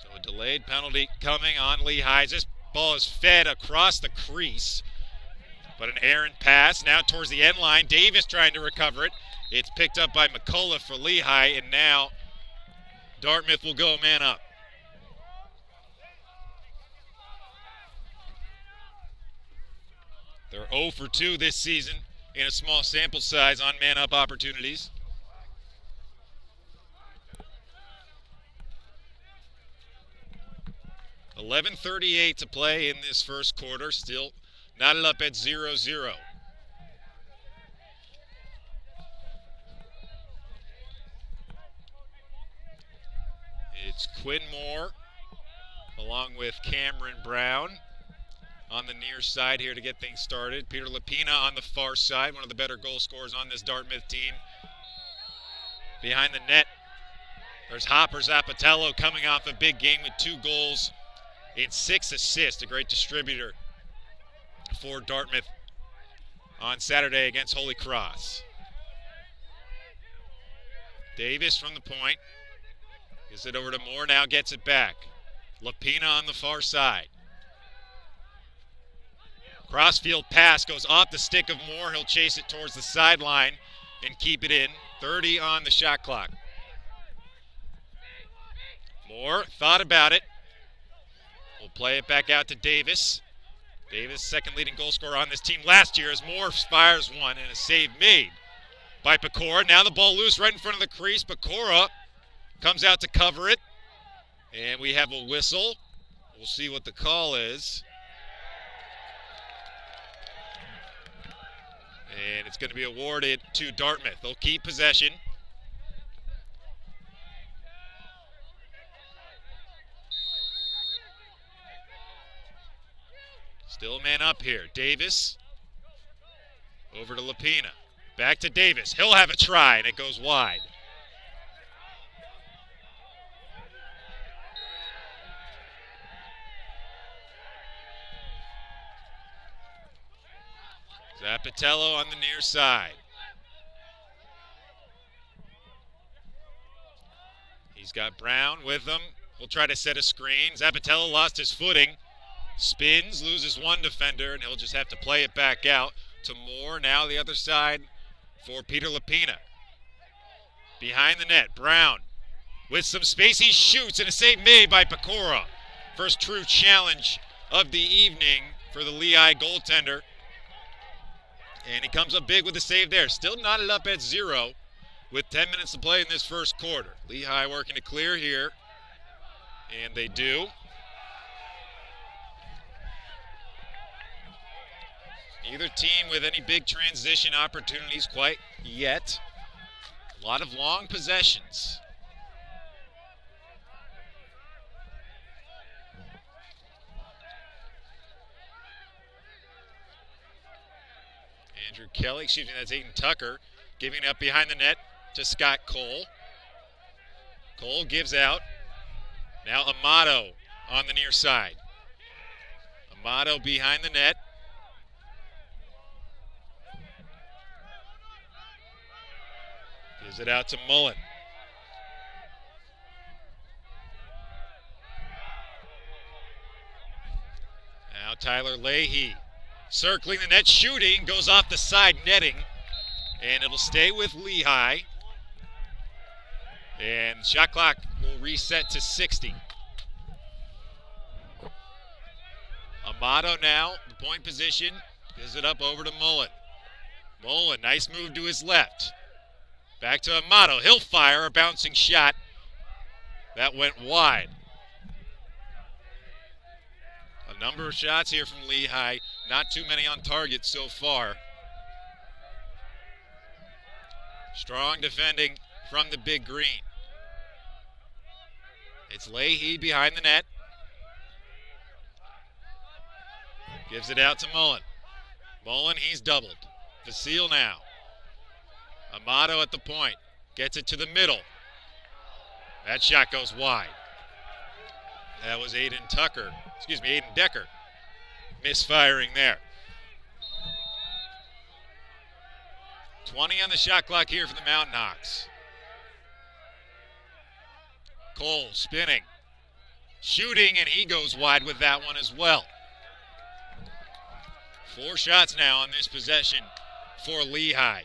So a delayed penalty coming on Lehigh. This ball is fed across the crease, but an errant pass now towards the end line. Davis trying to recover it. It's picked up by McCullough for Lehigh, and now Dartmouth will go man up. They're 0 for 2 this season in a small sample size on man-up opportunities. .11:38 to play in this first quarter, still knotted up at 0-0. It's Quinn Moore along with Cameron Brown on the near side here to get things started. Peter Lapina on the far side, one of the better goal scorers on this Dartmouth team. Behind the net, there's Hopper Zappatello coming off a big game with 2 goals and 6 assists. A great distributor for Dartmouth on Saturday against Holy Cross. Davis from the point. Gives it over to Moore, now gets it back. Lapina on the far side. Crossfield pass goes off the stick of Moore. He'll chase it towards the sideline and keep it in. 30 on the shot clock. Moore thought about it. We'll play it back out to Davis. Davis, second leading goal scorer on this team last year, as Moore fires one and a save made by Pecora. Now the ball loose right in front of the crease. Pecora comes out to cover it. And we have a whistle. We'll see what the call is. And it's going to be awarded to Dartmouth. They'll keep possession. Still man up here. Davis over to Lapina. Back to Davis. He'll have a try, and it goes wide. Zappatello on the near side. He's got Brown with him. We'll try to set a screen. Zappatello lost his footing. Spins, loses one defender, and he'll just have to play it back out to Moore. Now the other side for Peter Lapina. Behind the net, Brown with some space. He shoots, and a save made by Pecora. First true challenge of the evening for the Lehigh goaltender. And he comes up big with a save there. Still knotted up at 0 with 10 minutes to play in this first quarter. Lehigh working to clear here. And they do. Neither team with any big transition opportunities quite yet. A lot of long possessions. Andrew Kelly, excuse me, that's Aiden Tucker, giving it up behind the net to Scott Cole. Cole gives out. Now Amato on the near side. Amato behind the net. Gives it out to Mullen. Now Tyler Leahy. Circling the net, shooting, goes off the side netting, and it'll stay with Lehigh. And shot clock will reset to 60. Amato now, the point position, gives it up over to Mullen. Mullen, nice move to his left. Back to Amato, he'll fire a bouncing shot. That went wide. A number of shots here from Lehigh. Not too many on target so far. Strong defending from the big green. It's Leahy behind the net. Gives it out to Mullen. Mullen, he's doubled. Vasile now. Amato at the point. Gets it to the middle. That shot goes wide. That was Aiden Decker. Misfiring there. 20 on the shot clock here for the Mountain Hawks. Cole spinning. shooting, and he goes wide with that one as well. 4 shots now on this possession for Lehigh.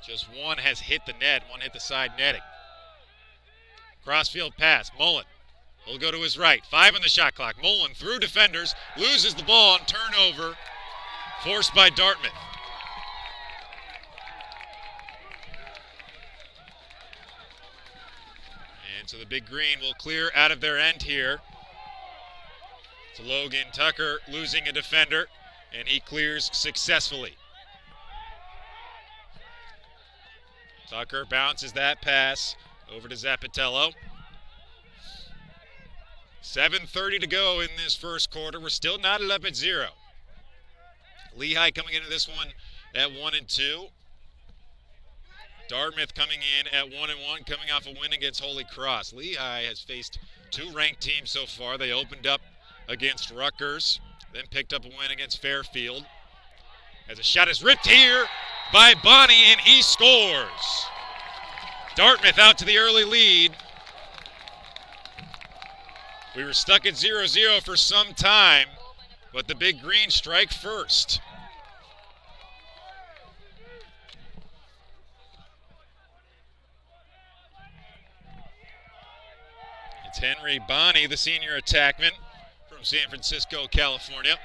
Just one has hit the net, one hit the side netting. Crossfield pass, Mullen will go to his right. 5 on the shot clock. Mullen through defenders, loses the ball on turnover, forced by Dartmouth. And so the Big Green will clear out of their end here. To Logan Tucker losing a defender, and he clears successfully. Tucker bounces that pass over to Zappitello. 7:30 to go in this first quarter. We're still knotted up at 0. Lehigh coming into this one at 1-2. Dartmouth coming in at 1-1, coming off a win against Holy Cross. Lehigh has faced 2 ranked teams so far. They opened up against Rutgers, then picked up a win against Fairfield. As a shot is ripped here by Bonnie, and he scores. Dartmouth out to the early lead. We were stuck at 0-0 for some time, but the Big Green strike first. It's Henry Bonnie, the senior attackman from San Francisco, California.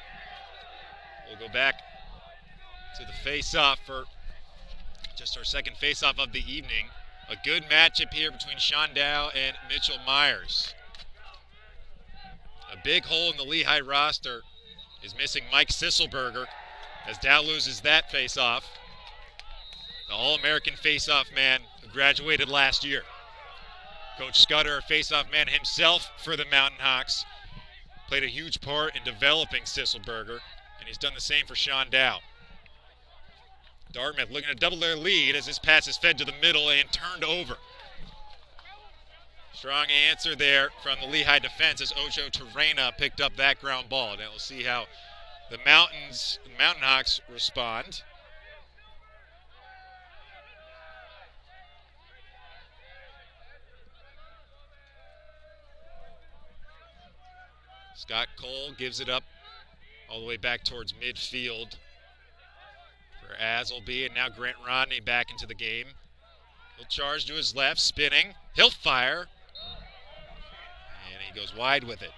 We'll go back to the face-off for just our second face-off of the evening. A good matchup here between Sean Dow and Mitchell Myers. A big hole in the Lehigh roster is missing Mike Sisselberger as Dow loses that face-off. The All-American face-off man who graduated last year. Coach Scudder, a face-off man himself for the Mountain Hawks, played a huge part in developing Sisselberger, and he's done the same for Sean Dow. Dartmouth looking to double their lead as this pass is fed to the middle and turned over. Strong answer there from the Lehigh defense as Ocho Terrena picked up that ground ball. Now we'll see how the Mountain Hawks respond. Scott Cole gives it up all the way back towards midfield for Azelby, and now Grant Rodney back into the game. He'll charge to his left, spinning. He'll fire. And he goes wide with it.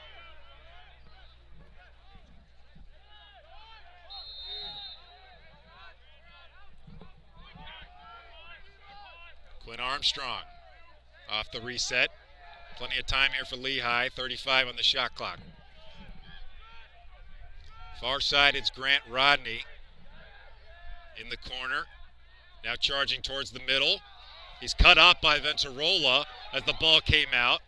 Quinn Armstrong off the reset. Plenty of time here for Lehigh, 35 on the shot clock. Far side, it's Grant Rodney in the corner. Now charging towards the middle. He's cut off by Ventarola as the ball came out.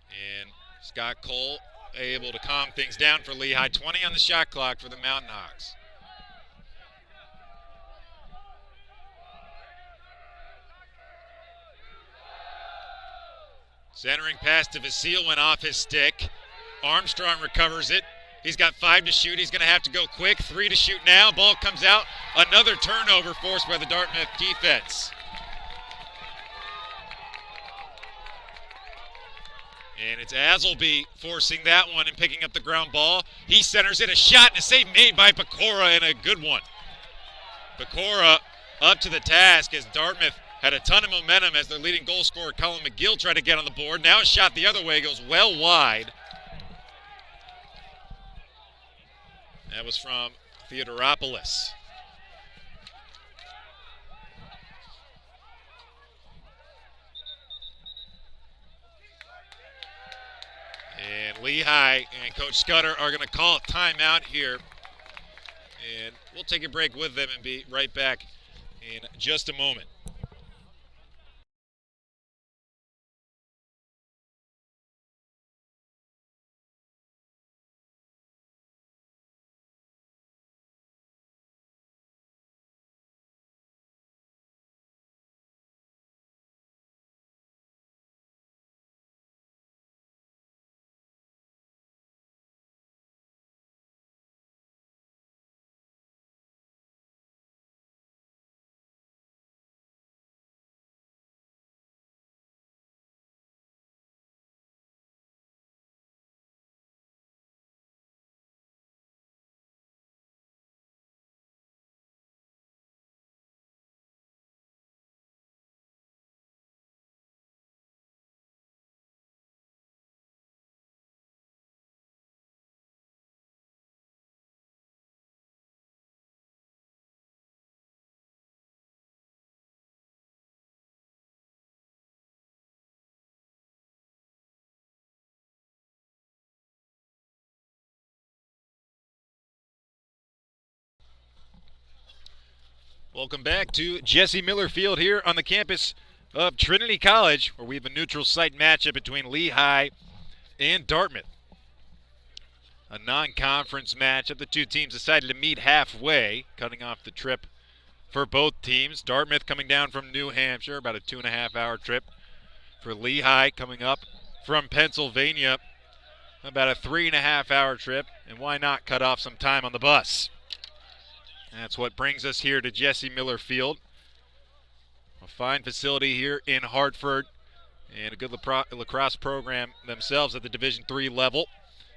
And Scott Cole able to calm things down for Lehigh. 20 on the shot clock for the Mountain Hawks. Centering pass to Vasile went off his stick. Armstrong recovers it. He's got 5 to shoot. He's going to have to go quick. 3 to shoot now. Ball comes out. Another turnover forced by the Dartmouth defense. And it's Azelby forcing that one and picking up the ground ball. He centers it. A shot and a save made by Pecora, and a good one. Pecora up to the task as Dartmouth had a ton of momentum as their leading goal scorer, Colin McGill, tried to get on the board. Now a shot the other way goes well wide. That was from Theodoropoulos. And Lehigh and Coach Scudder are going to call a timeout here. And we'll take a break with them and be right back in just a moment. Welcome back to Jesse Miller Field here on the campus of Trinity College, where we have a neutral site matchup between Lehigh and Dartmouth. A non-conference matchup. The two teams decided to meet halfway, cutting off the trip for both teams. Dartmouth coming down from New Hampshire, about a 2.5-hour trip. For Lehigh coming up from Pennsylvania, about a 3.5-hour trip. And why not cut off some time on the bus? That's what brings us here to Jesse Miller Field. A fine facility here in Hartford, and a good lacrosse program themselves at the Division III level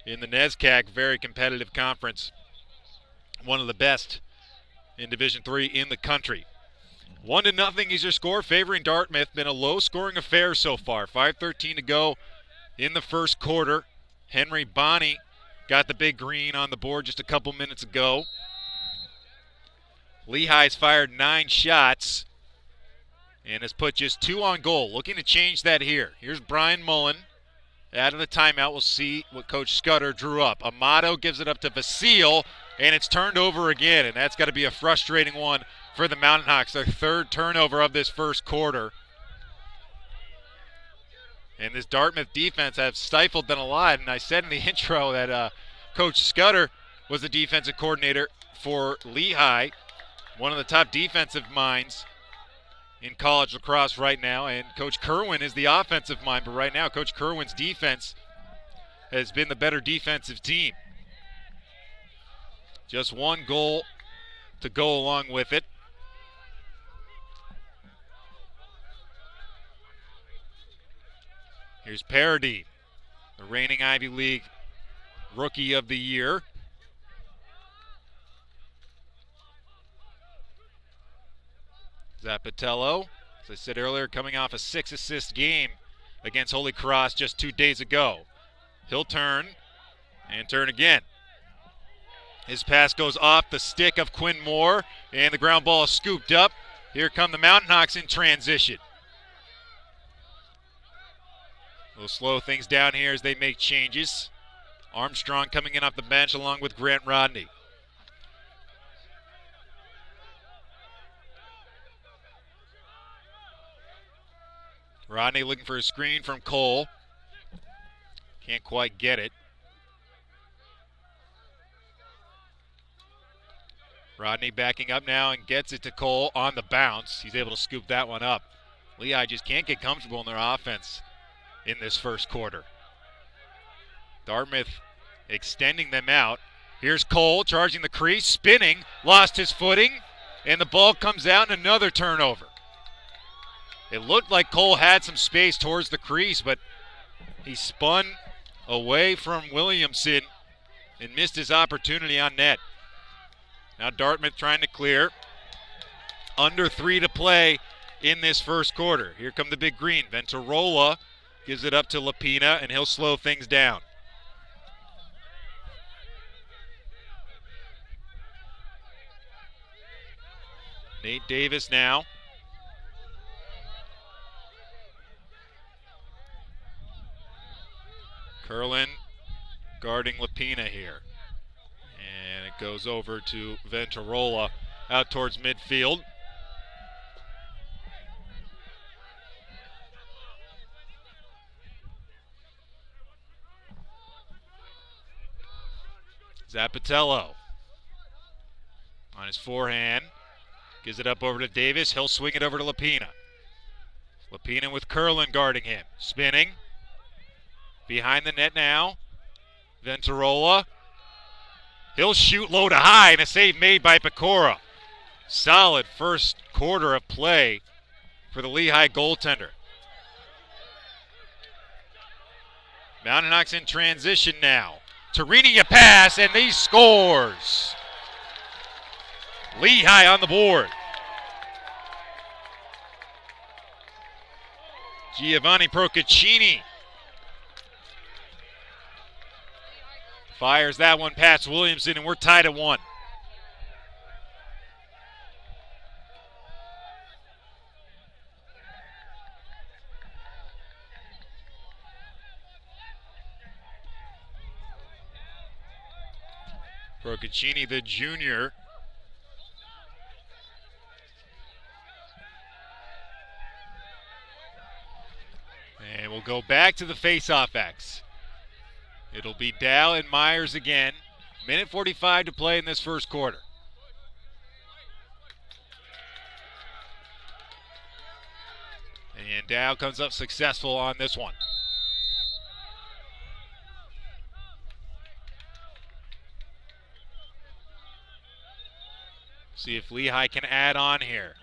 in the NESCAC, very competitive conference. One of the best in Division III in the country. 1-0 is your score, favoring Dartmouth. Been a low-scoring affair so far. 5:13 to go in the first quarter. Henry Bonney got the big green on the board just a couple minutes ago. Lehigh's fired 9 shots and has put just 2 on goal. Looking to change that here. Here's Brian Mullen out of the timeout. We'll see what Coach Scudder drew up. Amato gives it up to Vasile, and it's turned over again, and that's got to be a frustrating one for the Mountain Hawks. Their 3rd turnover of this first quarter. And this Dartmouth defense has stifled them a lot, and I said in the intro that Coach Scudder was the defensive coordinator for Lehigh. One of the top defensive minds in college lacrosse right now, and Coach Kerwin is the offensive mind, but right now Coach Kerwin's defense has been the better defensive team. Just 1 goal to go along with it. Here's Paradis, the reigning Ivy League Rookie of the Year. Zapatello, as I said earlier, coming off a 6-assist game against Holy Cross just 2 days ago. He'll turn and turn again. His pass goes off the stick of Quinn Moore, and the ground ball is scooped up. Here come the Mountain Hawks in transition. We'll slow things down here as they make changes. Armstrong coming in off the bench along with Grant Rodney. Rodney looking for a screen from Cole. Can't quite get it. Rodney backing up now and gets it to Cole on the bounce. He's able to scoop that one up. Lehigh just can't get comfortable in their offense in this first quarter. Dartmouth extending them out. Here's Cole charging the crease, spinning, lost his footing, and the ball comes out and another turnover. It looked like Cole had some space towards the crease, but he spun away from Williamson and missed his opportunity on net. Now Dartmouth trying to clear. Under 3 to play in this first quarter. Here come the big green. Ventarola gives it up to Lapina, and he'll slow things down. Nate Davis now. Curlin guarding Lapina here. And it goes over to Ventarola out towards midfield. Zapatello on his forehand. Gives it up over to Davis. He'll swing it over to Lapina. Lapina with Curlin guarding him. Spinning. Behind the net now. Ventarola. He'll shoot low to high, and a save made by Pecora. Solid first quarter of play for the Lehigh goaltender. Mountain Hawks in transition now. Torini a pass, and he scores. Lehigh on the board. Giovanni Procaccini fires that one past Williamson, and we're tied at 1. Procaccini, the junior, And we'll go back to the face-off X. It'll be Dow and Myers again. Minute 45 to play in this first quarter. And Dow comes up successful on this one. See if Lehigh can add on here.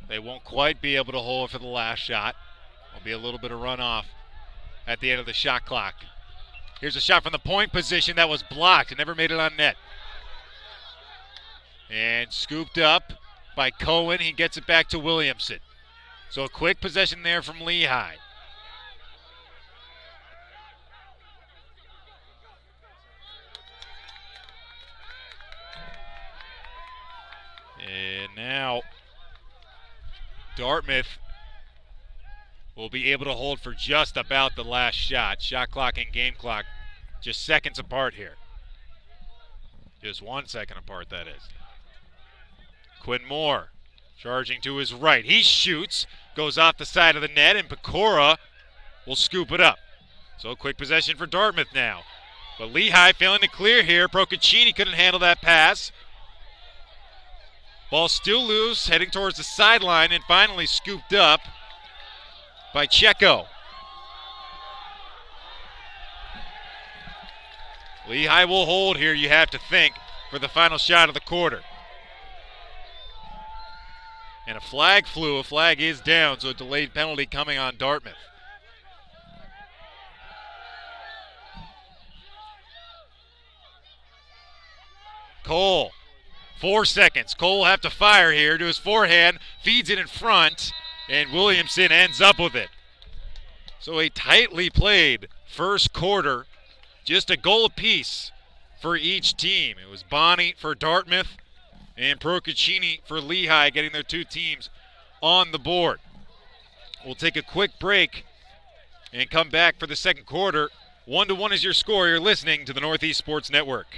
They won't quite be able to hold for the last shot. There'll be a little bit of runoff at the end of the shot clock. Here's a shot from the point position that was blocked. It never made it on net. And scooped up by Cohen. He gets it back to Williamson. So a quick possession there from Lehigh. And now Dartmouth will be able to hold for just about the last shot. Shot clock and game clock just seconds apart here. Just 1 second apart, that is. Quinn Moore charging to his right. He shoots, goes off the side of the net, and Pecora will scoop it up. So a quick possession for Dartmouth now. But Lehigh failing to clear here. Procaccini couldn't handle that pass. Ball still loose, heading towards the sideline, and finally scooped up by Checo. Lehigh will hold here, you have to think, for the final shot of the quarter. And a flag flew. A flag is down, so a delayed penalty coming on Dartmouth. Cole, 4 seconds. Cole will have to fire here to his forehand, feeds it in front, and Williamson ends up with it. So a tightly played first quarter, just a goal apiece for each team. It was Bonnie for Dartmouth and Procaccini for Lehigh, getting their two teams on the board. We'll take a quick break and come back for the second quarter. 1-1 is your score. You're listening to the Northeast Sports Network.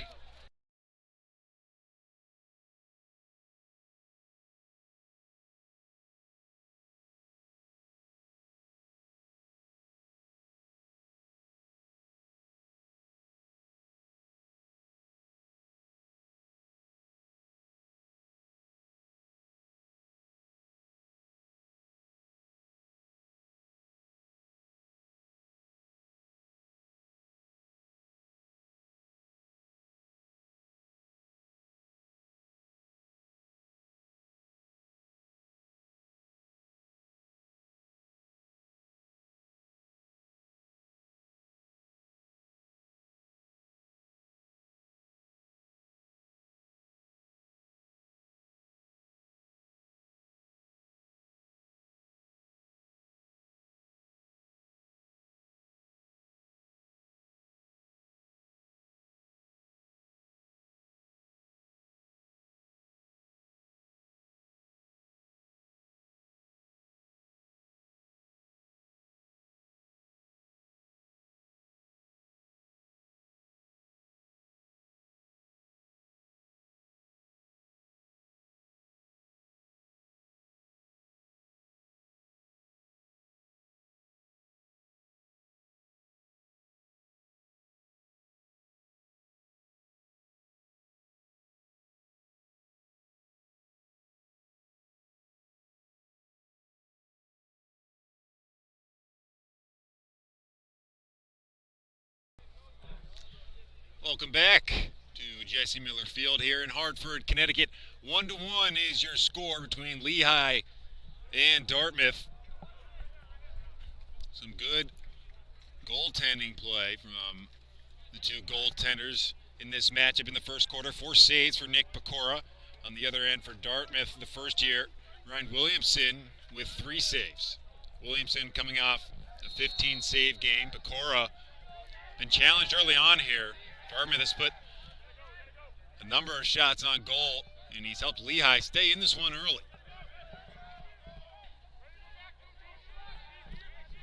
Welcome back to Jesse Miller Field here in Hartford, Connecticut. 1-1 is your score between Lehigh and Dartmouth. Some good goaltending play from the two goaltenders in this matchup in the first quarter. 4 saves for Nick Pecora. On the other end for Dartmouth, the first year, Ryan Williamson with 3 saves. Williamson coming off a 15-save game. Pecora been challenged early on here. Dartmouth has put a number of shots on goal, and he's helped Lehigh stay in this one early.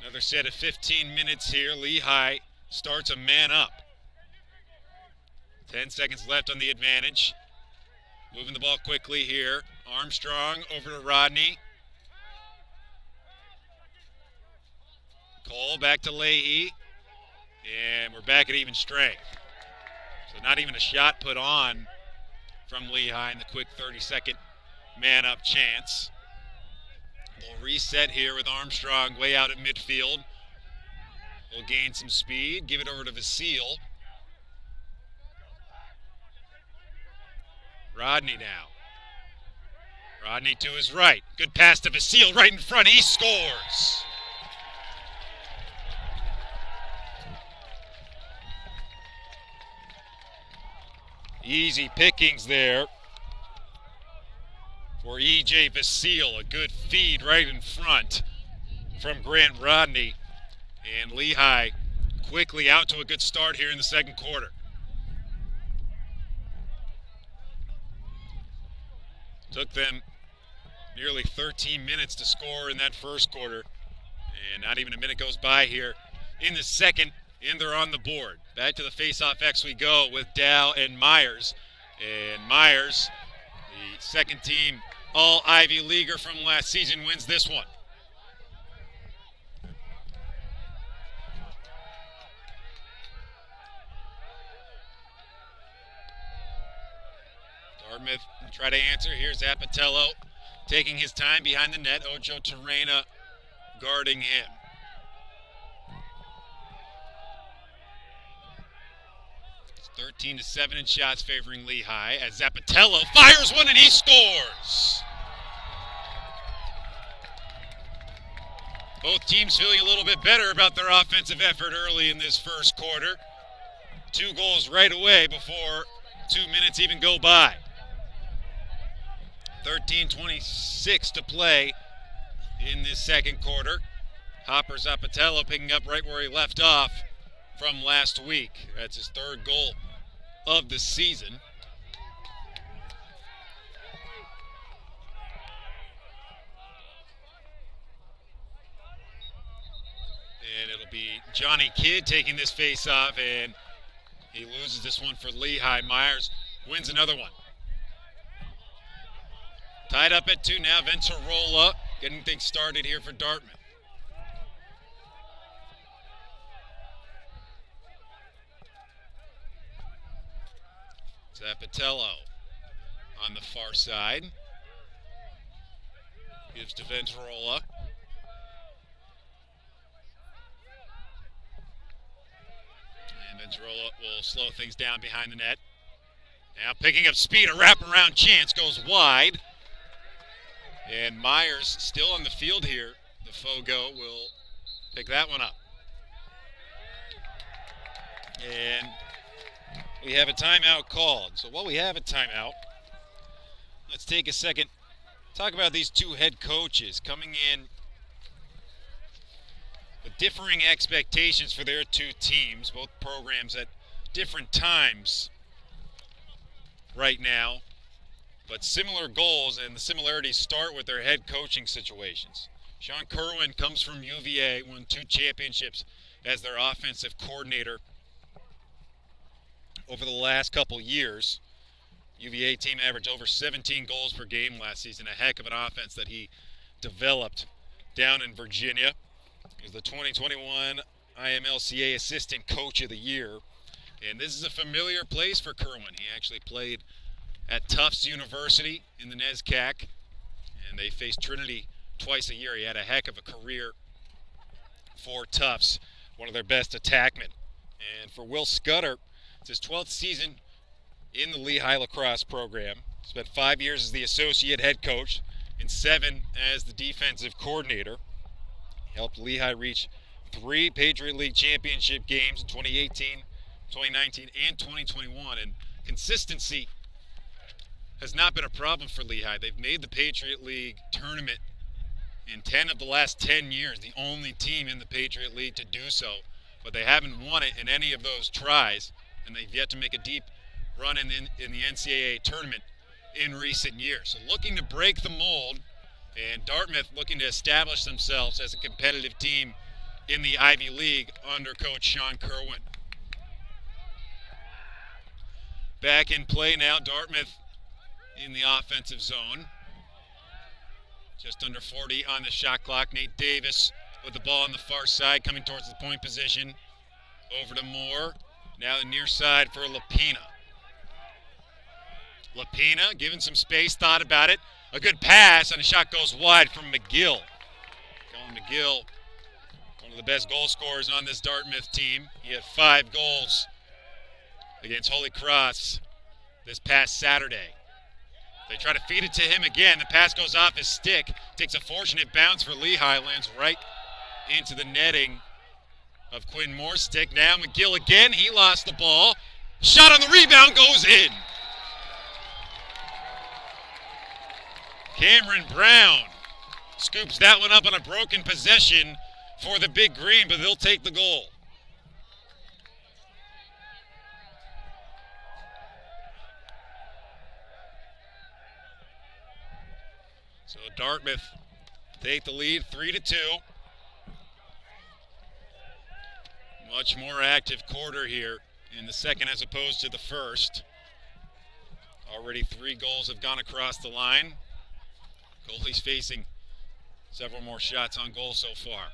Another set of 15 minutes here. Lehigh starts a man up. 10 seconds left on the advantage. Moving the ball quickly here. Armstrong over to Rodney. Cole back to Lehigh. And we're back at even strength. So not even a shot put on from Lehigh in the quick 30-second man-up chance. We'll reset here with Armstrong way out at midfield. We'll gain some speed, give it over to Vasile. Rodney now. Rodney to his right. Good pass to Vasile right in front. He scores. Easy pickings there for E.J. Vasile. A good feed right in front from Grant Rodney. And Lehigh quickly out to a good start here in the second quarter. Took them nearly 13 minutes to score in that first quarter. And not even a minute goes by here in the second, and they're on the board. Back to the face-off X we go with Dow and Myers. And Myers, the second team All-Ivy Leaguer from last season, wins this one. Dartmouth try to answer. Here's Apatello taking his time behind the net. Ocho Terrena guarding him. It's 13-7 in shots favoring Lehigh as Apatello fires one and he scores. Both teams feeling a little bit better about their offensive effort early in this first quarter. 2 goals right away before 2 minutes even go by. 13:26 to play in this second quarter. Hopper's Apatello picking up right where he left off from last week. That's his 3rd goal of the season. And it'll be Johnny Kidd taking this face off, and he loses this one for Lehigh. Myers wins another one. Tied up at 2 now. Venturola getting things started here for Dartmouth. Zapatello on the far side. Gives to Venturola. And Venturola will slow things down behind the net. Now picking up speed, a wraparound chance goes wide. And Myers still on the field here. The Fogo will pick that one up. And we have a timeout called. So while we have a timeout, let's take a second, talk about these 2 head coaches coming in with differing expectations for their 2 teams, both programs at different times right now. But similar goals, and the similarities start with their head coaching situations. Sean Kerwin comes from UVA, won 2 championships as their offensive coordinator over the last couple years. UVA team averaged over 17 goals per game last season, a heck of an offense that he developed down in Virginia. He was the 2021 IMLCA Assistant Coach of the Year. And this is a familiar place for Kerwin. He actually played at Tufts University in the NESCAC, and they faced Trinity twice a year. He had a heck of a career for Tufts, one of their best attackmen. And for Will Scudder, it's his 12th season in the Lehigh Lacrosse program. Spent 5 years as the associate head coach and 7 as the defensive coordinator. He helped Lehigh reach 3 Patriot League championship games in 2018, 2019, and 2021. And consistency has not been a problem for Lehigh. They've made the Patriot League tournament in 10 of the last 10 years, the only team in the Patriot League to do so. But they haven't won it in any of those tries, and they've yet to make a deep run in the NCAA tournament in recent years. So looking to break the mold, and Dartmouth looking to establish themselves as a competitive team in the Ivy League under Coach Sean Kerwin. Back in play now, Dartmouth in the offensive zone. Just under 40 on the shot clock. Nate Davis with the ball on the far side, coming towards the point position. Over to Moore. Now the near side for Lapina. Lapina giving some space, thought about it. A good pass, and a shot goes wide from McGill. Colin McGill, one of the best goal scorers on this Dartmouth team. He had 5 goals against Holy Cross this past Saturday. They try to feed it to him again. The pass goes off his stick. Takes a fortunate bounce for Lehigh. Lands right into the netting of Quinn Moore's stick. Now McGill again. He lost the ball. Shot on the rebound goes in. Cameron Brown scoops that one up on a broken possession for the Big Green, but they'll take the goal. So Dartmouth take the lead 3-2. Much more active quarter here in the second as opposed to the first. Already 3 goals have gone across the line. Goalie's facing several more shots on goal so far.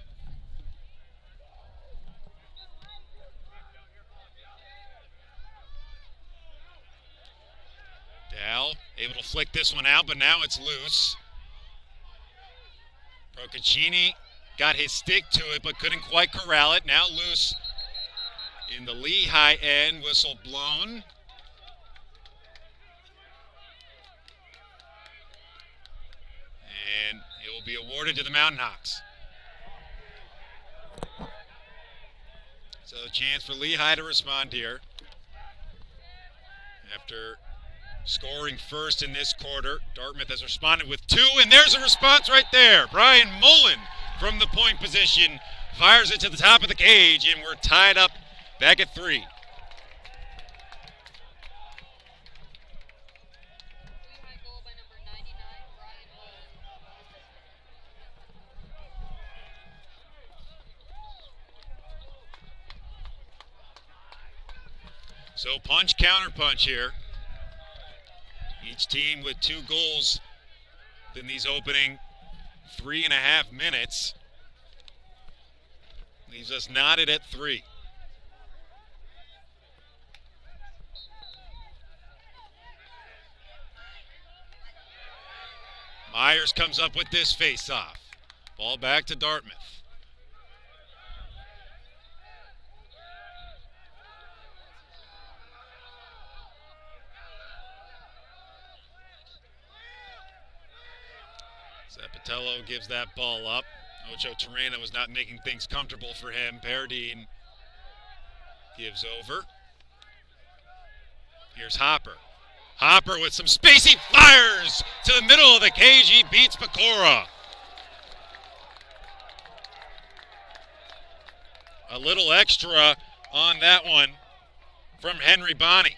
Dow able to flick this one out, but now it's loose. Procaccini got his stick to it, but couldn't quite corral it. Now loose in the Lehigh end, whistle blown. And it will be awarded to the Mountain Hawks. So a chance for Lehigh to respond here. After scoring first in this quarter, Dartmouth has responded with 2, and there's a response right there. Brian Mullen from the point position fires it to the top of the cage, and we're tied up back at 3. So punch, counter punch here. Each team with 2 goals in these opening 3.5 minutes. Leaves us knotted at 3. Myers comes up with this face-off. Ball back to Dartmouth. Zapatello gives that ball up. Ocho Terrena was not making things comfortable for him. Paradine gives over. Here's Hopper. Hopper with some space. He fires to the middle of the cage. He beats Pecora. A little extra on that one from Henry Bonney.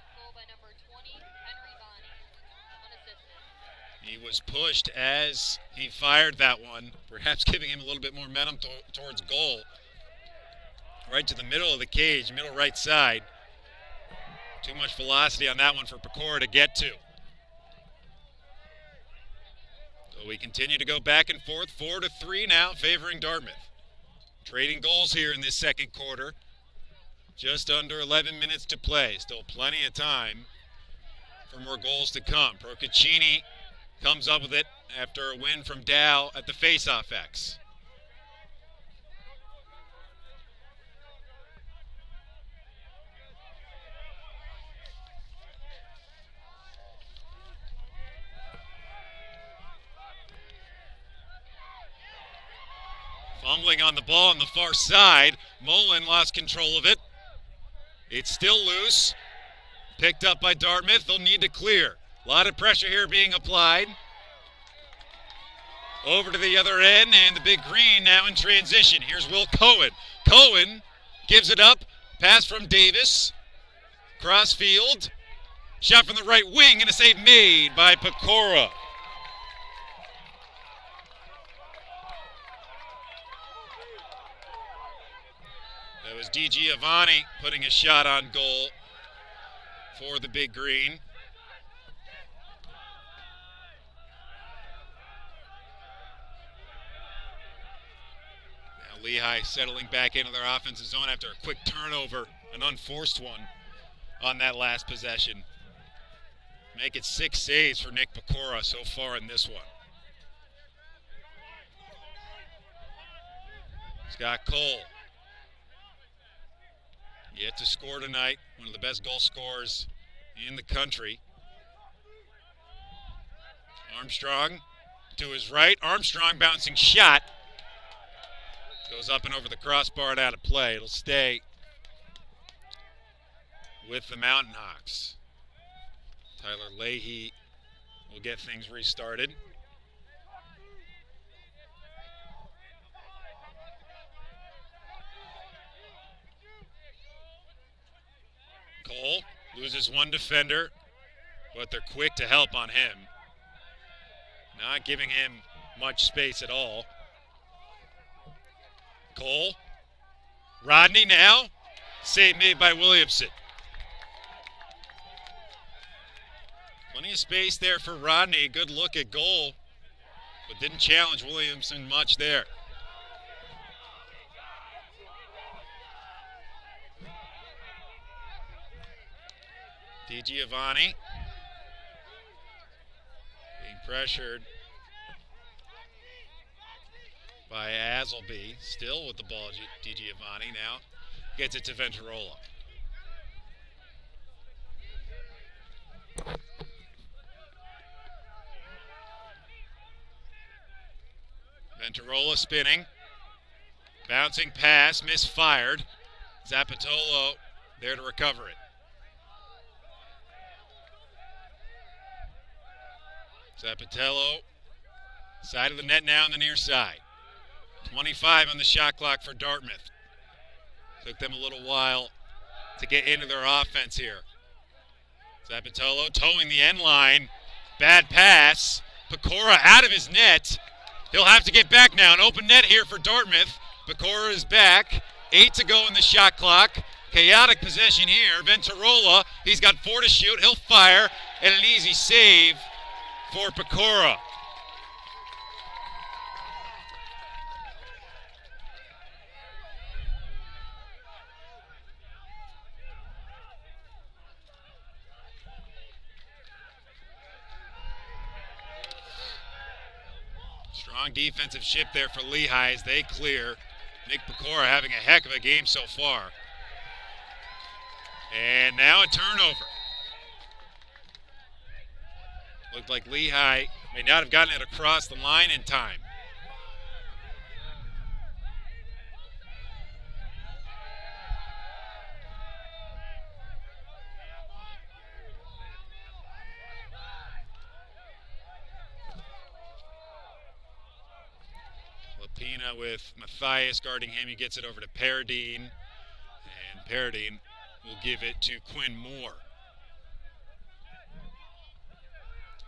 He was pushed as he fired that one, perhaps giving him a little bit more momentum towards goal. Right to the middle of the cage, middle right side. Too much velocity on that one for Pecora to get to. So we continue to go back and forth, 4-3 now, favoring Dartmouth. Trading goals here in this second quarter. Just under 11 minutes to play. Still plenty of time for more goals to come. Procaccini comes up with it after a win from Dow at the face-off X. Fumbling on the ball on the far side. Mullen lost control of it. It's still loose. Picked up by Dartmouth. They'll need to clear. A lot of pressure here being applied. Over to the other end, and the Big Green now in transition. Here's Will Cohen. Cohen gives it up. Pass from Davis. Cross field. Shot from the right wing, and a save made by Pecora. That was D. Giovanni putting a shot on goal for the Big Green. Lehigh settling back into their offensive zone after a quick turnover, an unforced one on that last possession. Make it 6 saves for Nick Pecora so far in this one. Scott Cole, yet to score tonight, one of the best goal scorers in the country. Armstrong to his right. Armstrong bouncing shot. Goes up and over the crossbar and out of play. It'll stay with the Mountain Hawks. Tyler Lehigh will get things restarted. Cole loses one defender, but they're quick to help on him. Not giving him much space at all. Cole. Rodney now. Save made by Williamson. Plenty of space there for Rodney. Good look at goal, but didn't challenge Williamson much there. DiGiovanni being pressured by Azelby. Still with the ball, DiGiovanni now gets it to Ventarola. Ventarola spinning. Bouncing pass, misfired. Zapatolo there to recover it. Zapatello, side of the net now on the near side. 25 on the shot clock for Dartmouth. Took them a little while to get into their offense here. Zapatello towing the end line. Bad pass. Pecora out of his net. He'll have to get back now. An open net here for Dartmouth. Pecora is back. 8 to go in the shot clock. Chaotic possession here. Ventarola, he's got 4 to shoot. He'll fire. And an easy save for Pecora. Strong defensive shift there for Lehigh as they clear. Nick Pecora having a heck of a game so far. And now a turnover. Looked like Lehigh may not have gotten it across the line in time. Lapina with Matthias guarding him. He gets it over to Paradine. And Paradine will give it to Quinn Moore.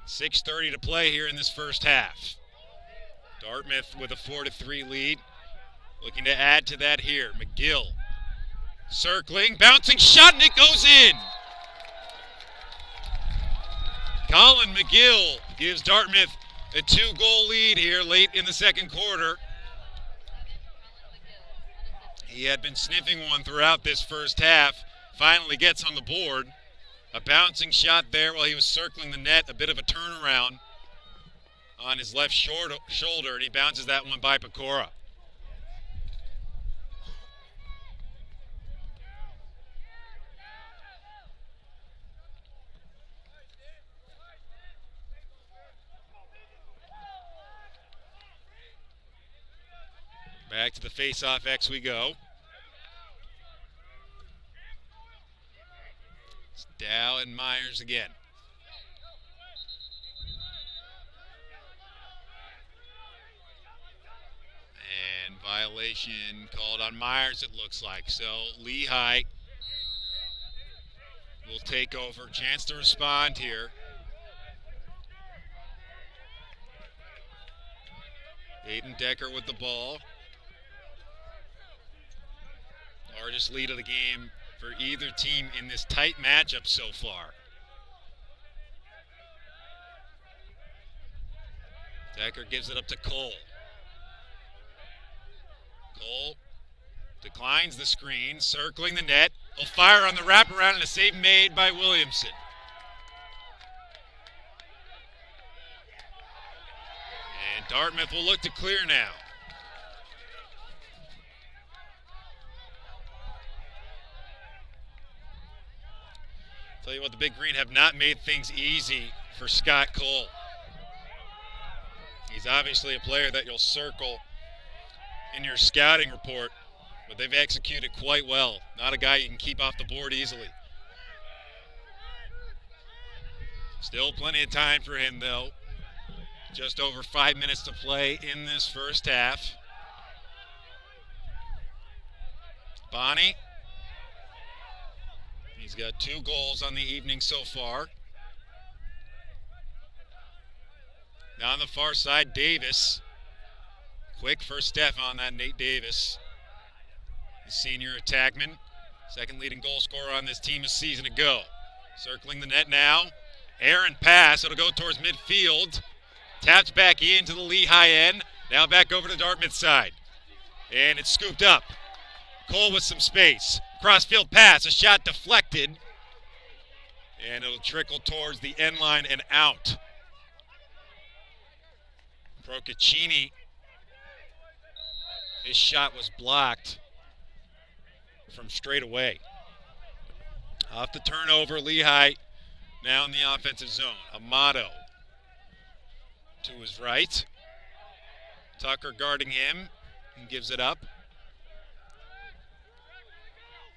6:30 to play here in this first half. Dartmouth with a 4-3 lead. Looking to add to that here. McGill circling, bouncing shot, and it goes in. Colin McGill gives Dartmouth a 2-goal lead here late in the second quarter. He had been sniffing one throughout this first half. Finally gets on the board. A bouncing shot there while he was circling the net. A bit of a turnaround on his left shoulder, and he bounces that one by Pecora. Back to the face-off X we go. It's Dow and Myers again. And violation called on Myers, it looks like. So Lehigh will take over. Chance to respond here. Aiden Decker with the ball. Largest lead of the game for either team in this tight matchup so far. Decker gives it up to Cole. Cole Declines the screen, circling the net. He'll fire on the wraparound and a save made by Williamson. And Dartmouth will look to clear now. Tell you what, the Big Green have not made things easy for Scott Cole. He's obviously a player that you'll circle in your scouting report, but they've executed quite well. Not a guy you can keep off the board easily. Still plenty of time for him, though. Just over 5 minutes to play in this first half. Bonnie. He's got 2 goals on the evening so far. Now on the far side, Davis. Quick first step on that, Nate Davis. The senior attackman. Second leading goal scorer on this team a season ago. Circling the net now. Errant pass. It'll go towards midfield. Tapped back into the Lehigh end. Now back over to Dartmouth side. And it's scooped up. Cole with some space. Crossfield pass. A shot deflected. And it'll trickle towards the end line and out. Procaccini. His shot was blocked from straight away. Off the turnover, Lehigh now in the offensive zone. Amato to his right. Tucker guarding him and gives it up.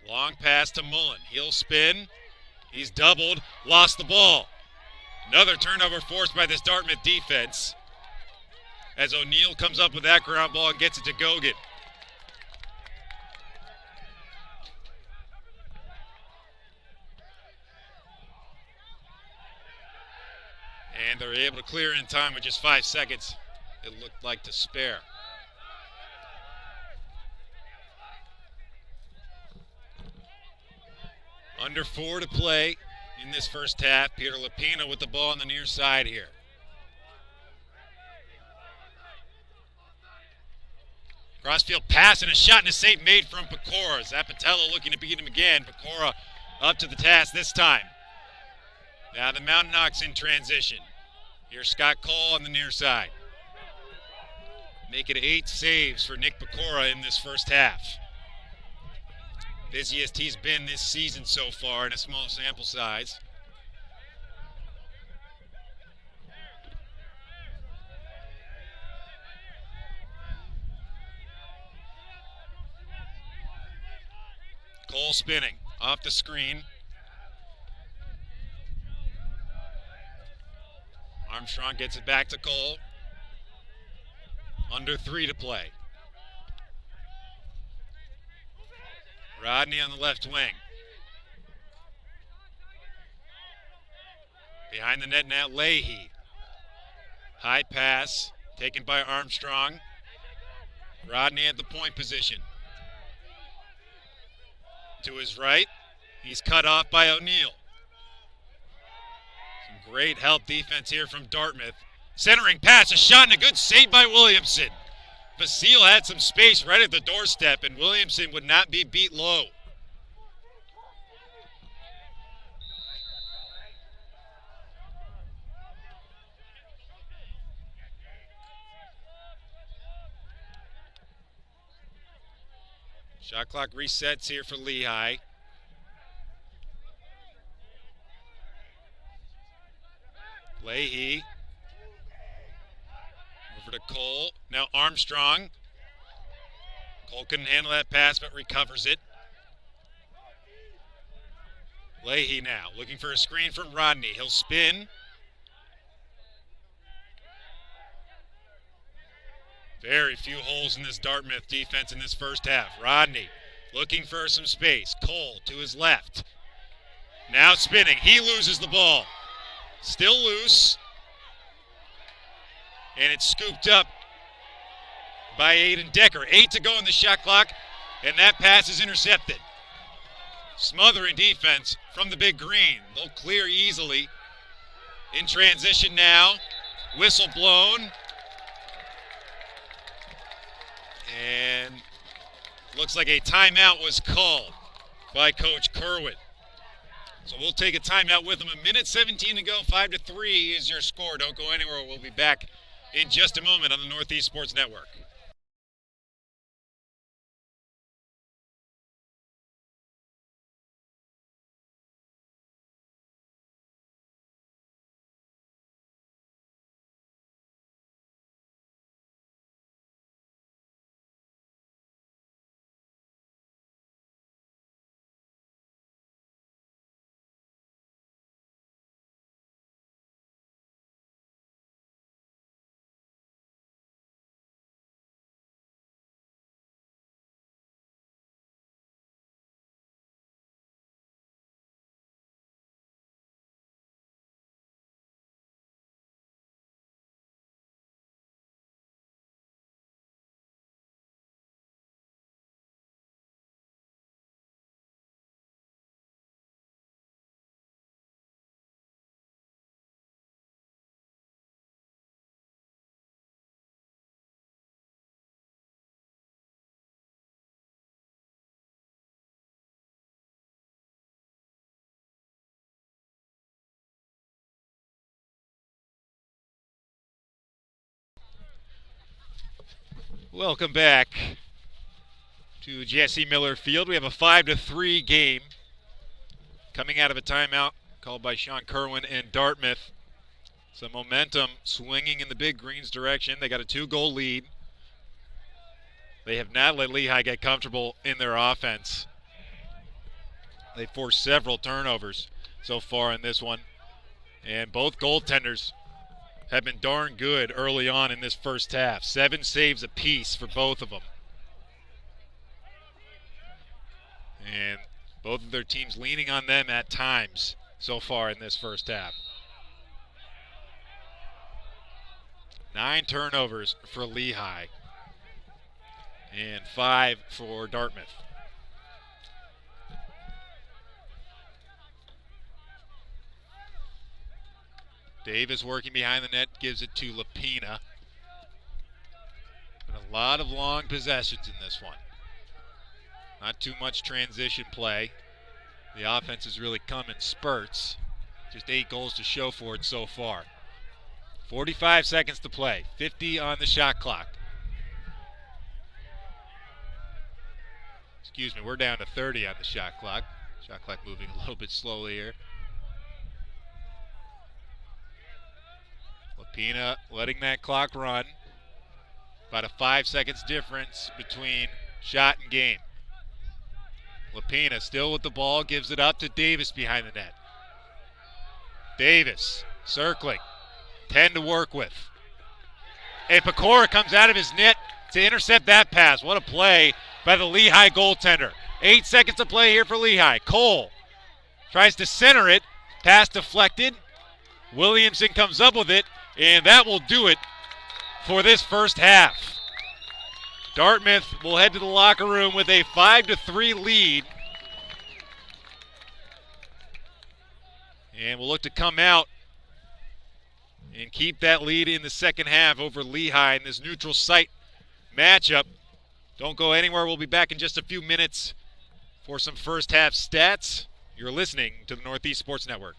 Long pass to Mullen. He'll spin. He's doubled. Lost the ball. Another turnover forced by this Dartmouth defense as O'Neill comes up with that ground ball and gets it to Gogan. And they're able to clear in time with just 5 seconds, it looked like, to spare. Under 4 to play in this first half. Peter Lapina with the ball on the near side here. Crossfield pass and a shot and a save made from Pecora. Zappatello looking to beat him again. Pecora up to the task this time. Now the Mountain Hawks in transition. Here's Scott Cole on the near side. Make it 8 saves for Nick Pecora in this first half. Busiest he's been this season so far in a small sample size. Cole spinning off the screen. Armstrong gets it back to Cole. Under 3 to play. Rodney on the left wing. Behind the net now, Lehigh. High pass taken by Armstrong. Rodney at the point position. To his right, he's cut off by O'Neill. Some great help defense here from Dartmouth. Centering pass, a shot and a good save by Williamson. Vasile had some space right at the doorstep, and Williamson would not be beat low. Shot clock resets here for Lehigh. Lehigh. Over to Cole. Now Armstrong. Cole couldn't handle that pass but recovers it. Lehigh now looking for a screen from Rodney. He'll spin. Very few holes in this Dartmouth defense in this first half. Rodney looking for some space. Cole to his left. Now spinning. He loses the ball. Still loose. And it's scooped up by Aiden Decker. 8 to go in the shot clock, and that pass is intercepted. Smothering defense from the Big Green. They'll clear easily. In transition now. Whistle blown. And looks like a timeout was called by Coach Kerwin. So we'll take a timeout with him. 1:17 to go. 5-3 is your score. Don't go anywhere. We'll be back in just a moment on the Northeast Sports Network. Welcome back to Jesse Miller Field. We have a 5-3 game coming out of a timeout called by Sean Kerwin and Dartmouth. Some momentum swinging in the Big Green's direction. They got a 2-goal lead. They have not let Lehigh get comfortable in their offense. They forced several turnovers so far in this one. And both goaltenders have been darn good early on in this first half. 7 saves apiece for both of them. And both of their teams leaning on them at times so far in this first half. 9 turnovers for Lehigh and 5 for Dartmouth. Davis working behind the net, gives it to Lapina. But a lot of long possessions in this one. Not too much transition play. The offense has really come in spurts. Just 8 goals to show for it so far. 45 seconds to play. 50 on the shot clock. Excuse me, we're down to 30 on the shot clock. Shot clock moving a little bit slowly here. Lapina letting that clock run. About a 5 seconds difference between shot and game. Lapina still with the ball, gives it up to Davis behind the net. Davis circling. 10 to work with. And Pecora comes out of his net to intercept that pass. What a play by the Lehigh goaltender. 8 seconds to play here for Lehigh. Cole tries to center it. Pass deflected. Williamson comes up with it, and that will do it for this first half. Dartmouth will head to the locker room with a 5-3 lead. And will look to come out and keep that lead in the second half over Lehigh in this neutral site matchup. Don't go anywhere. We'll be back in just a few minutes for some first half stats. You're listening to the Northeast Sports Network.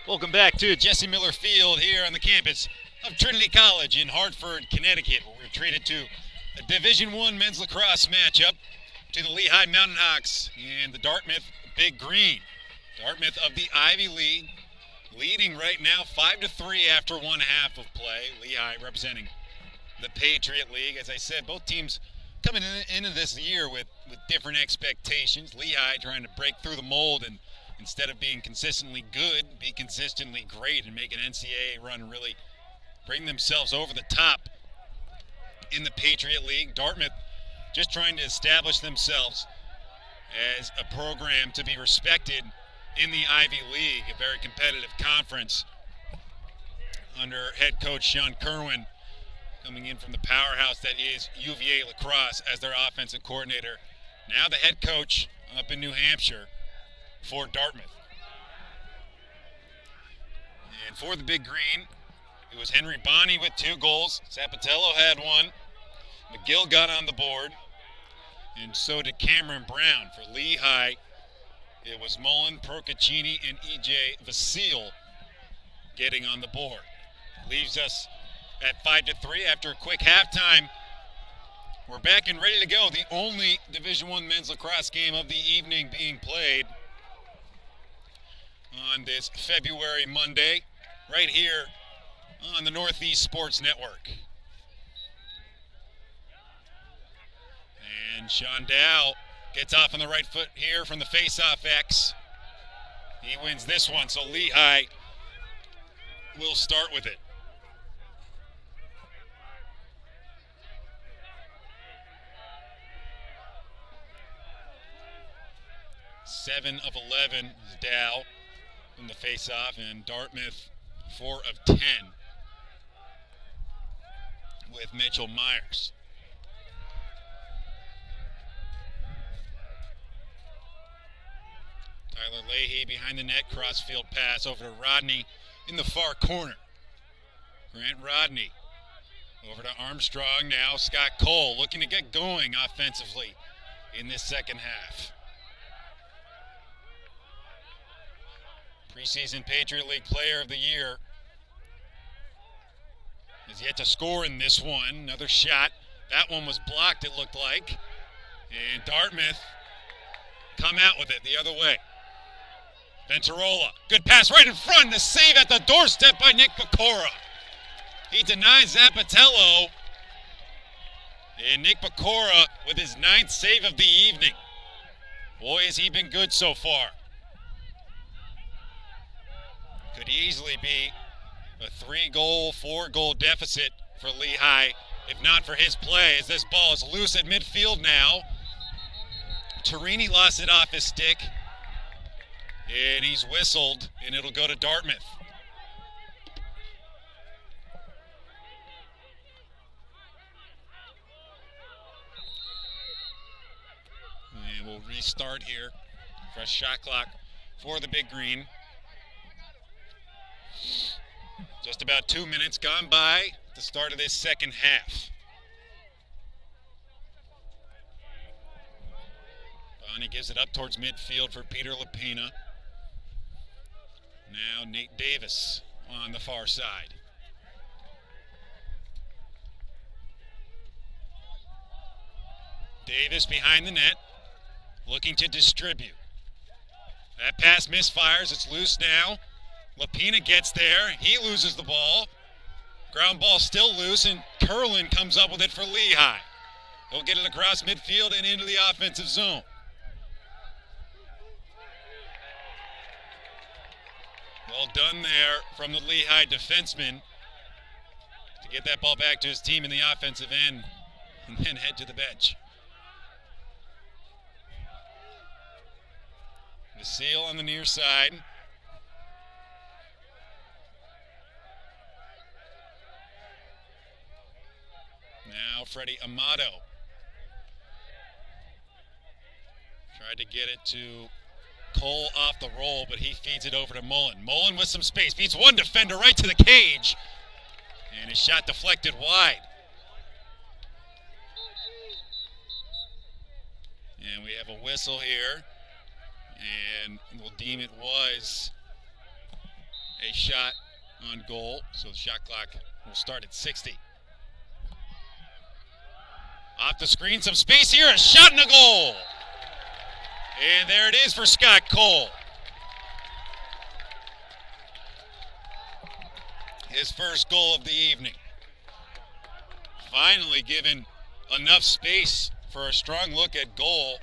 Welcome back to Jesse Miller Field here on the campus of Trinity College in Hartford, Connecticut, where we're treated to a Division I men's lacrosse matchup to the Lehigh Mountain Hawks and the Dartmouth Big Green. Dartmouth of the Ivy League leading right now 5-3 after one half of play. Lehigh representing the Patriot League. As I said, both teams coming into this year with different expectations. Lehigh trying to break through the mold and instead of being consistently good, be consistently great and make an NCAA run and really bring themselves over the top in the Patriot League. Dartmouth just trying to establish themselves as a program to be respected in the Ivy League, a very competitive conference under head coach Sean Kerwin, coming in from the powerhouse that is UVA Lacrosse as their offensive coordinator. Now the head coach up in New Hampshire for Dartmouth. And for the Big Green, it was Henry Bonney with 2 goals. Zapatello had 1. McGill got on the board. And so did Cameron Brown. For Lehigh, it was Mullen, Procaccini, and E.J. Vasile getting on the board. Leaves us at 5-3 after a quick halftime. We're back and ready to go. The only Division I men's lacrosse game of the evening being played on this February Monday, right here on the Northeast Sports Network. And Sean Dow gets off on the right foot here from the face-off X. He wins this one, so Lehigh will start with it. Seven of 11 is Dow in the face-off, and Dartmouth 4 of 10 with Mitchell Myers. Tyler Leahy behind the net, crossfield pass over to Rodney in the far corner. Grant Rodney over to Armstrong now. Scott Cole looking to get going offensively in this second half. Preseason Patriot League Player of the Year has yet to score in this one. Another shot. That one was blocked, it looked like. And Dartmouth come out with it the other way. Venturola, good pass right in front. The save at the doorstep by Nick Pecora. He denies Zapatello. And Nick Pecora with his 9th save of the evening. Boy, has he been good so far. Could easily be a 3-goal, 4-goal deficit for Lehigh, if not for his play, as this ball is loose at midfield now. Torini lost it off his stick, and he's whistled, and it'll go to Dartmouth. And we'll restart here. Fresh shot clock for the Big Green. Just about 2 minutes gone by at the start of this second half. Bonnie gives it up towards midfield for Peter Lapina. Now Nate Davis on the far side. Davis behind the net, looking to distribute. That pass misfires, it's loose now. Lapina gets there, he loses the ball. Ground ball still loose, and Curlin comes up with it for Lehigh. He'll get it across midfield and into the offensive zone. Well done there from the Lehigh defenseman to get that ball back to his team in the offensive end and then head to the bench. Vasile on the near side. Now Freddie Amato. Tried to get it to Cole off the roll, but he feeds it over to Mullen. Mullen with some space, beats one defender right to the cage. And his shot deflected wide. And we have a whistle here. And we'll deem it was a shot on goal, so the shot clock will start at 60. Off the screen, some space here, a shot and a goal. And there it is for Scott Cole. His first goal of the evening. Finally given enough space for a strong look at goal.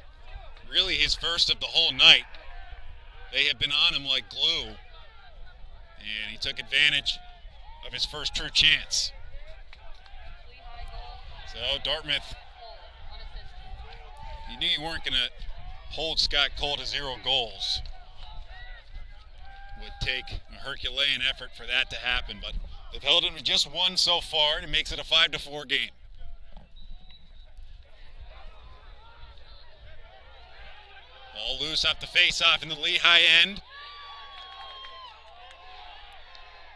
Really his first of the whole night. They have been on him like glue. And he took advantage of his first true chance. So Dartmouth, you knew you weren't going to hold Scott Cole to 0 goals. Would take a Herculean effort for that to happen, but they've held him to just 1 so far, and it makes it a 5-4 game. Ball loose off the face-off in the Lehigh end.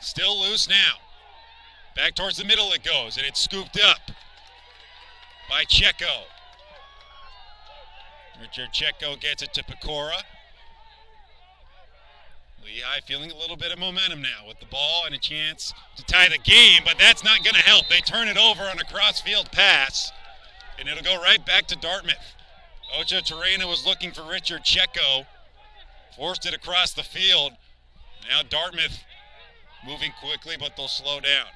Still loose now. Back towards the middle it goes, and it's scooped up by Checo. Richard Checo gets it to Pecora. Lehigh feeling a little bit of momentum now with the ball and a chance to tie the game, but that's not going to help. They turn it over on a cross-field pass, and it'll go right back to Dartmouth. Ocho Terrena was looking for Richard Checo, forced it across the field. Now Dartmouth moving quickly, but they'll slow down.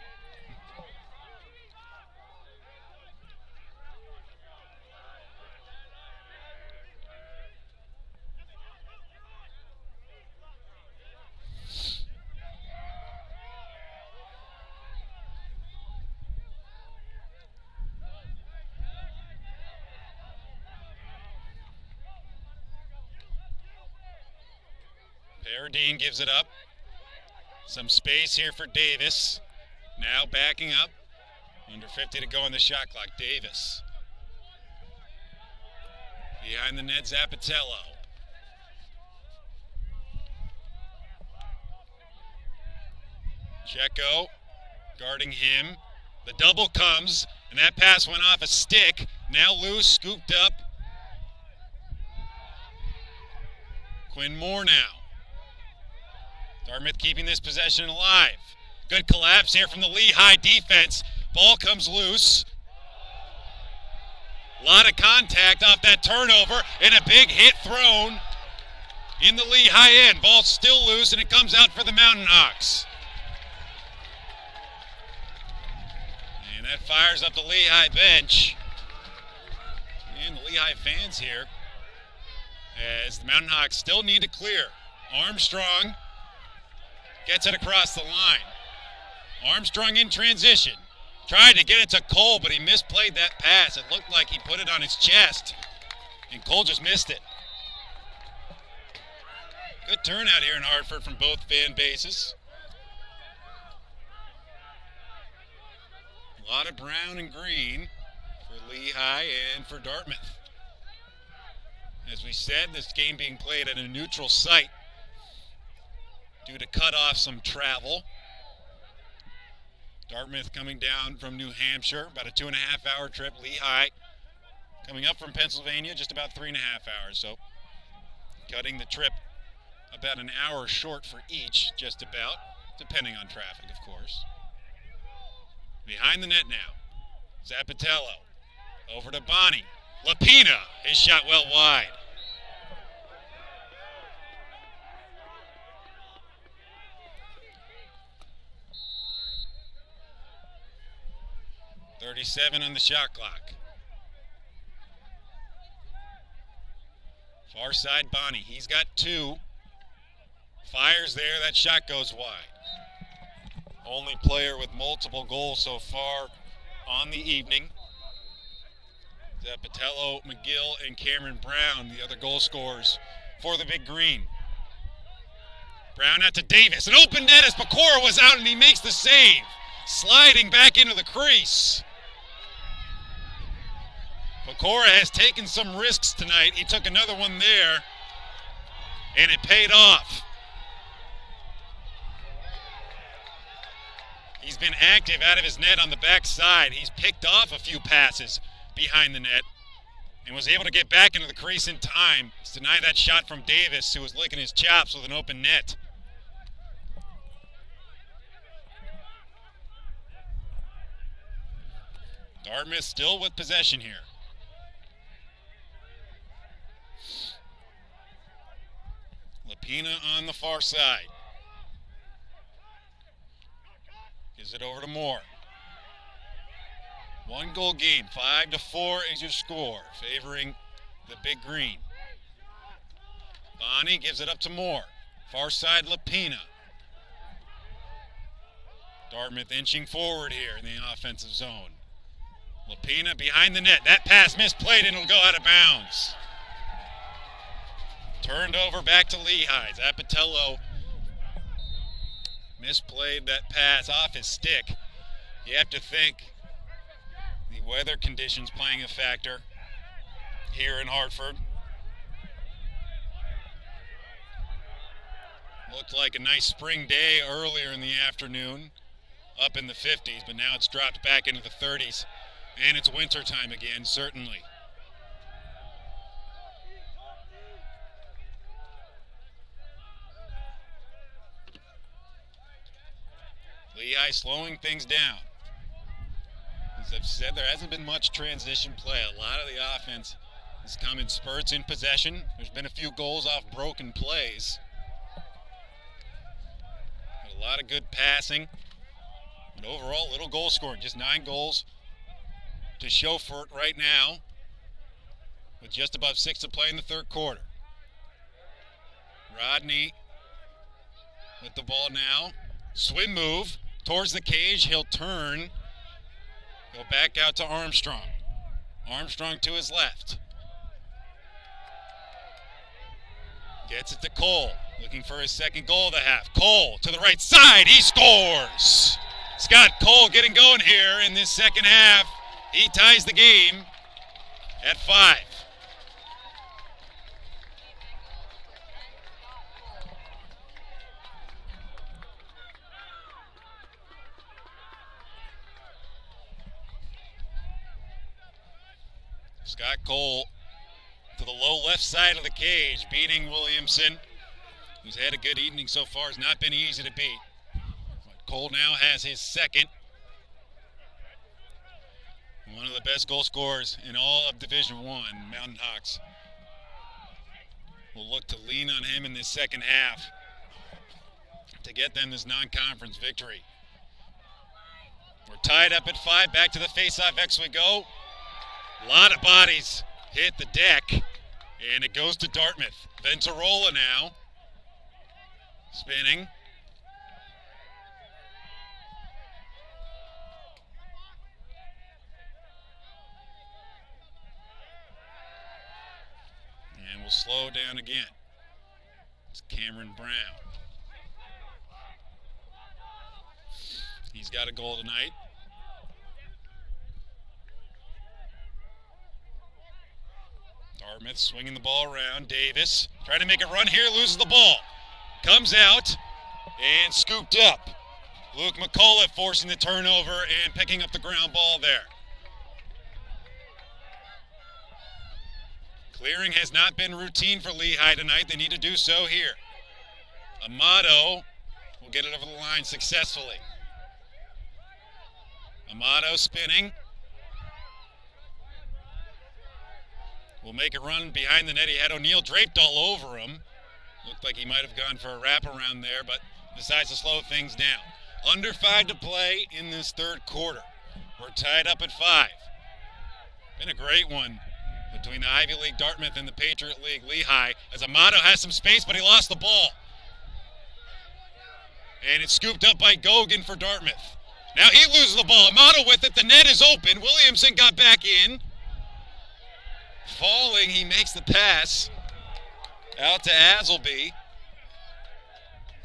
Paradine gives it up. Some space here for Davis. Now backing up. Under 50 to go on the shot clock. Davis. Behind the net, Zappatello. Checo guarding him. The double comes, and that pass went off a stick. Now loose, scooped up. Quinn Moore now. Dartmouth keeping this possession alive. Good collapse here from the Lehigh defense. Ball comes loose. A lot of contact off that turnover, and a big hit thrown in the Lehigh end. Ball still loose, and it comes out for the Mountain Hawks. And that fires up the Lehigh bench. And the Lehigh fans here, as the Mountain Hawks still need to clear. Armstrong gets it across the line. Armstrong in transition. Tried to get it to Cole, but he misplayed that pass. It looked like he put it on his chest, and Cole just missed it. Good turnout here in Hartford from both fan bases. A lot of brown and green for Lehigh and for Dartmouth. As we said, this game being played at a neutral site due to cut off some travel. Dartmouth coming down from New Hampshire, about a 2.5-hour trip. Lehigh coming up from Pennsylvania, just about 3.5 hours. So cutting the trip about an hour short for each, just about, depending on traffic, of course. Behind the net now, Zappatello over to Bonnie. Lapina, his shot well wide. .37 on the shot clock. Far side, Bonnie. He's got 2. Fires there. That shot goes wide. Only player with multiple goals so far on the evening. Zappatello, McGill, and Cameron Brown, the other goal scorers for the Big Green. Brown out to Davis. An open net as Pecora was out, and he makes the save. Sliding back into the crease. Pecora has taken some risks tonight. He took another one there, and it paid off. He's been active out of his net on the backside. He's picked off a few passes behind the net and was able to get back into the crease in time to deny that shot from Davis, who was licking his chops with an open net. Dartmouth still with possession here. Lapina on the far side. Gives it over to Moore. 1 goal game, 5-4 is your score, favoring the Big Green. Bonnie gives it up to Moore. Far side, Lapina. Dartmouth inching forward here in the offensive zone. Lapina behind the net. That pass misplayed and it'll go out of bounds. Turned over back to Lehigh. Zapatello misplayed that pass off his stick. You have to think the weather conditions playing a factor here in Hartford. Looked like a nice spring day earlier in the afternoon, up in the 50s, but now it's dropped back into the 30s, and it's winter time again, certainly. Lehigh slowing things down. As I've said, there hasn't been much transition play. A lot of the offense has come in spurts in possession. There's been a few goals off broken plays. But a lot of good passing. But overall, little goal scoring. Just 9 goals to show for it right now, with just above 6 to play in the third quarter. Rodney with the ball now. Swim move towards the cage. He'll turn. Go back out to Armstrong. Armstrong to his left. Gets it to Cole. Looking for his second goal of the half. Cole to the right side. He scores. Scott Cole getting going here in this second half. He ties the game at 5. Scott Cole to the low left side of the cage, beating Williamson, who's had a good evening so far. Has not been easy to beat. But Cole now has his second. One of the best goal scorers in all of Division I. Mountain Hawks will look to lean on him in this second half to get them this non-conference victory. We're tied up at 5. Back to the face-off X we go. A lot of bodies hit the deck, and it goes to Dartmouth. Ventarola now, spinning. And we'll slow down again. It's Cameron Brown. He's got a goal tonight. Dartmouth swinging the ball around. Davis trying to make a run here, loses the ball. Comes out and scooped up. Luke McCullough forcing the turnover and picking up the ground ball there. Clearing has not been routine for Lehigh tonight. They need to do so here. Amato will get it over the line successfully. Amato spinning. Will make a run behind the net. He had O'Neill draped all over him. Looked like he might have gone for a wraparound there, but decides to slow things down. Under 5 to play in this third quarter. We're tied up at 5. Been a great one between the Ivy League Dartmouth and the Patriot League Lehigh, as Amato has some space, but he lost the ball. And it's scooped up by Gogan for Dartmouth. Now he loses the ball. Amato with it. The net is open. Williamson got back in. Falling, he makes the pass out to Azelby.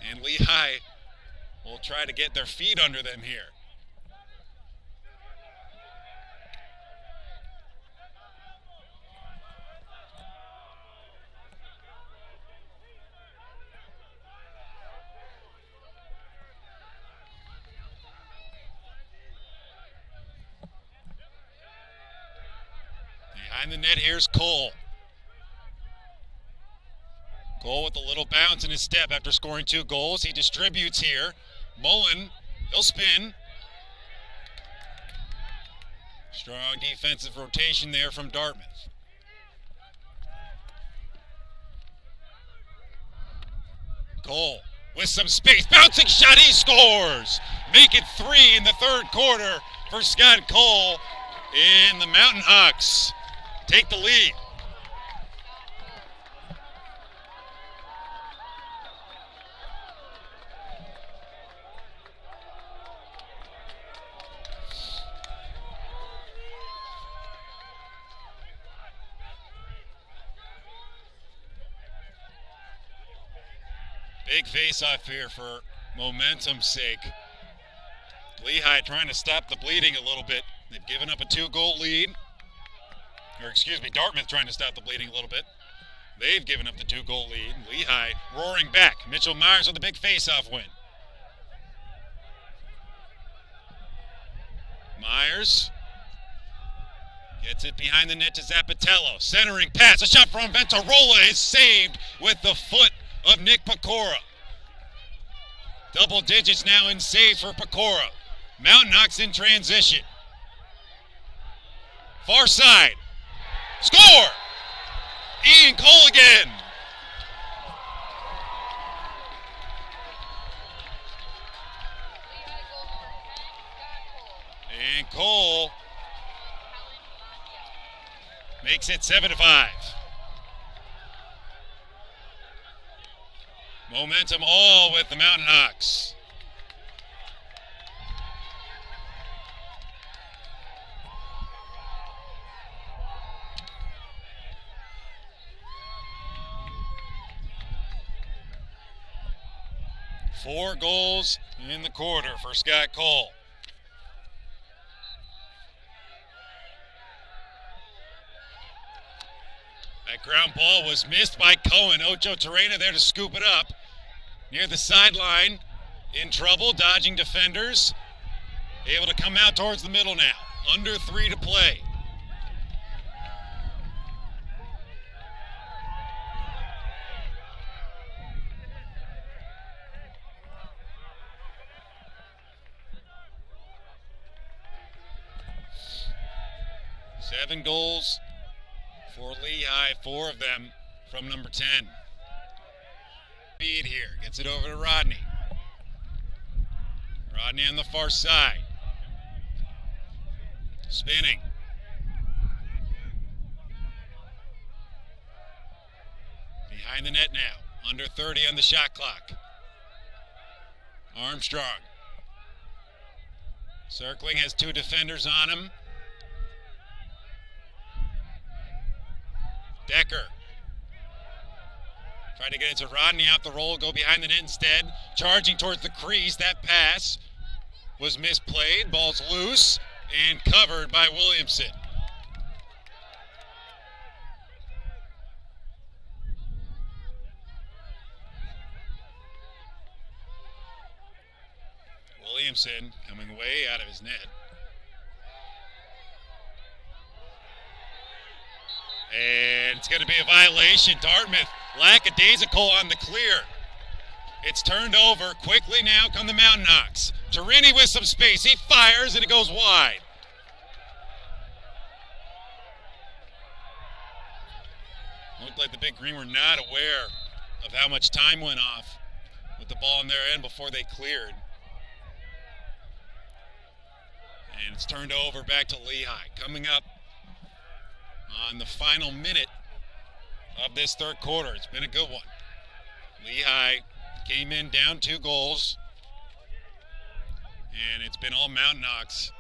And Lehigh will try to get their feet under them here. Behind the net, here's Cole. Cole with a little bounce in his step after scoring 2 goals. He distributes here. Mullen, he'll spin. Strong defensive rotation there from Dartmouth. Cole with some space, bouncing shot, he scores! Make it 3 in the third quarter for Scott Cole, and the Mountain Hawks take the lead. Big face-off here for momentum's sake. Lehigh trying to stop the bleeding a little bit. They've given up a 2-goal lead. Or excuse me, Dartmouth trying to stop the bleeding a little bit. They've given up the 2-goal lead. Lehigh roaring back. Mitchell Myers with a big face-off win. Myers gets it behind the net to Zappatello. Centering pass, a shot from Ventarola is saved with the foot of Nick Pecora. Double digits now in saves for Pecora. Mountain Hawks in transition. Far side. Score! Ian Cole again. And Cole makes it 7-5. Momentum all with the Mountain Hawks. Four goals in the quarter for Scott Cole. That ground ball was missed by Cohen. Ocho Terrena there to scoop it up. Near the sideline, in trouble, dodging defenders. Able to come out towards the middle now. Under 3 to play. Seven goals for Lehigh, 4 of them from number 10. Speed here, gets it over to Rodney. Rodney on the far side. Spinning. Behind the net now, under 30 on the shot clock. Armstrong. Circling, has 2 defenders on him. Decker. Trying to get it to Rodney, out the roll, go behind the net instead. Charging towards the crease. That pass was misplayed. Ball's loose and covered by Williamson. Williamson coming way out of his net. And it's going to be a violation. Dartmouth, lackadaisical on the clear. It's turned over. Quickly now come the Mountain Hawks. Trinity with some space. He fires and it goes wide. Looked like the Big Green were not aware of how much time went off with the ball in their end before they cleared. And it's turned over back to Lehigh. Coming up on the final minute of this third quarter. It's been a good one. Lehigh came in down 2 goals, and it's been all Mountain Hawks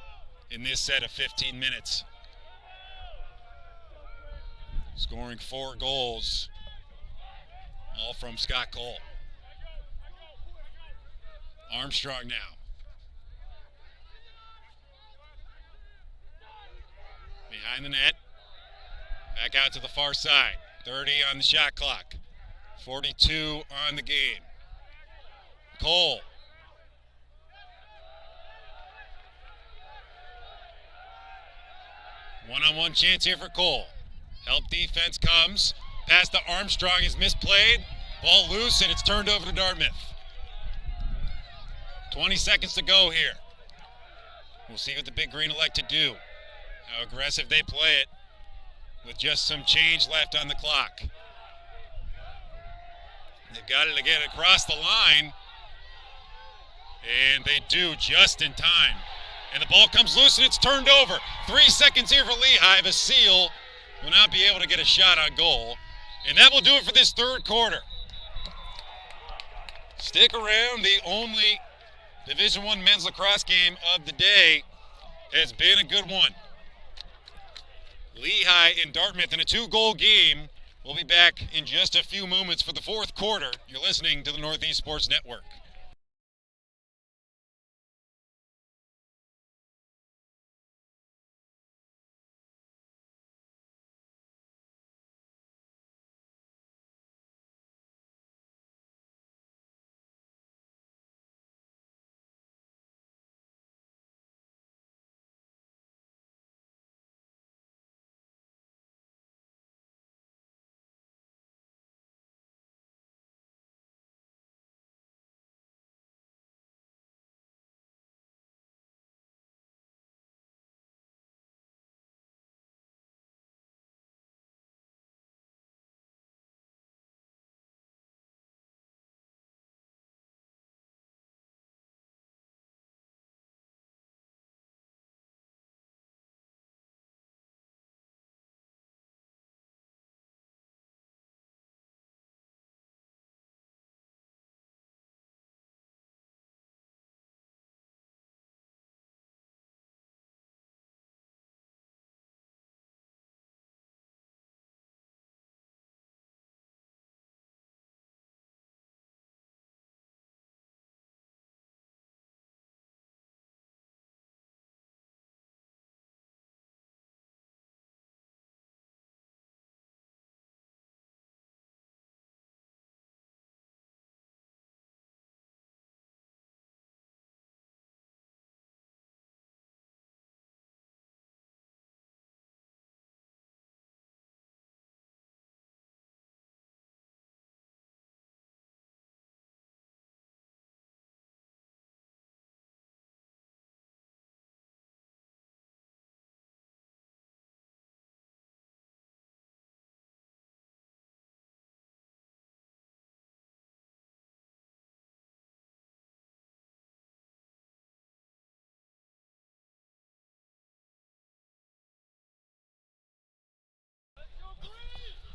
in this set of 15 minutes. Scoring 4 goals, all from Scott Cole. Armstrong now. Behind the net. Back out to the far side. 30 on the shot clock. 42 on the game. Cole. One-on-one chance here for Cole. Help defense comes. Pass to Armstrong is misplayed. Ball loose and it's turned over to Dartmouth. 20 seconds to go here. We'll see what the Big Green elect to do How aggressive they play it with just some change left on the clock. They've got it to get across the line, and they do just in time. And the ball comes loose and it's turned over. 3 seconds here for Lehigh. Vasile will not be able to get a shot on goal. And that will do it for this third quarter. Stick around. The only Division I men's lacrosse game of the day has been a good one. Lehigh and Dartmouth in a 2-goal game. We'll be back in just a few moments for the fourth quarter. You're listening to the Northeast Sports Network.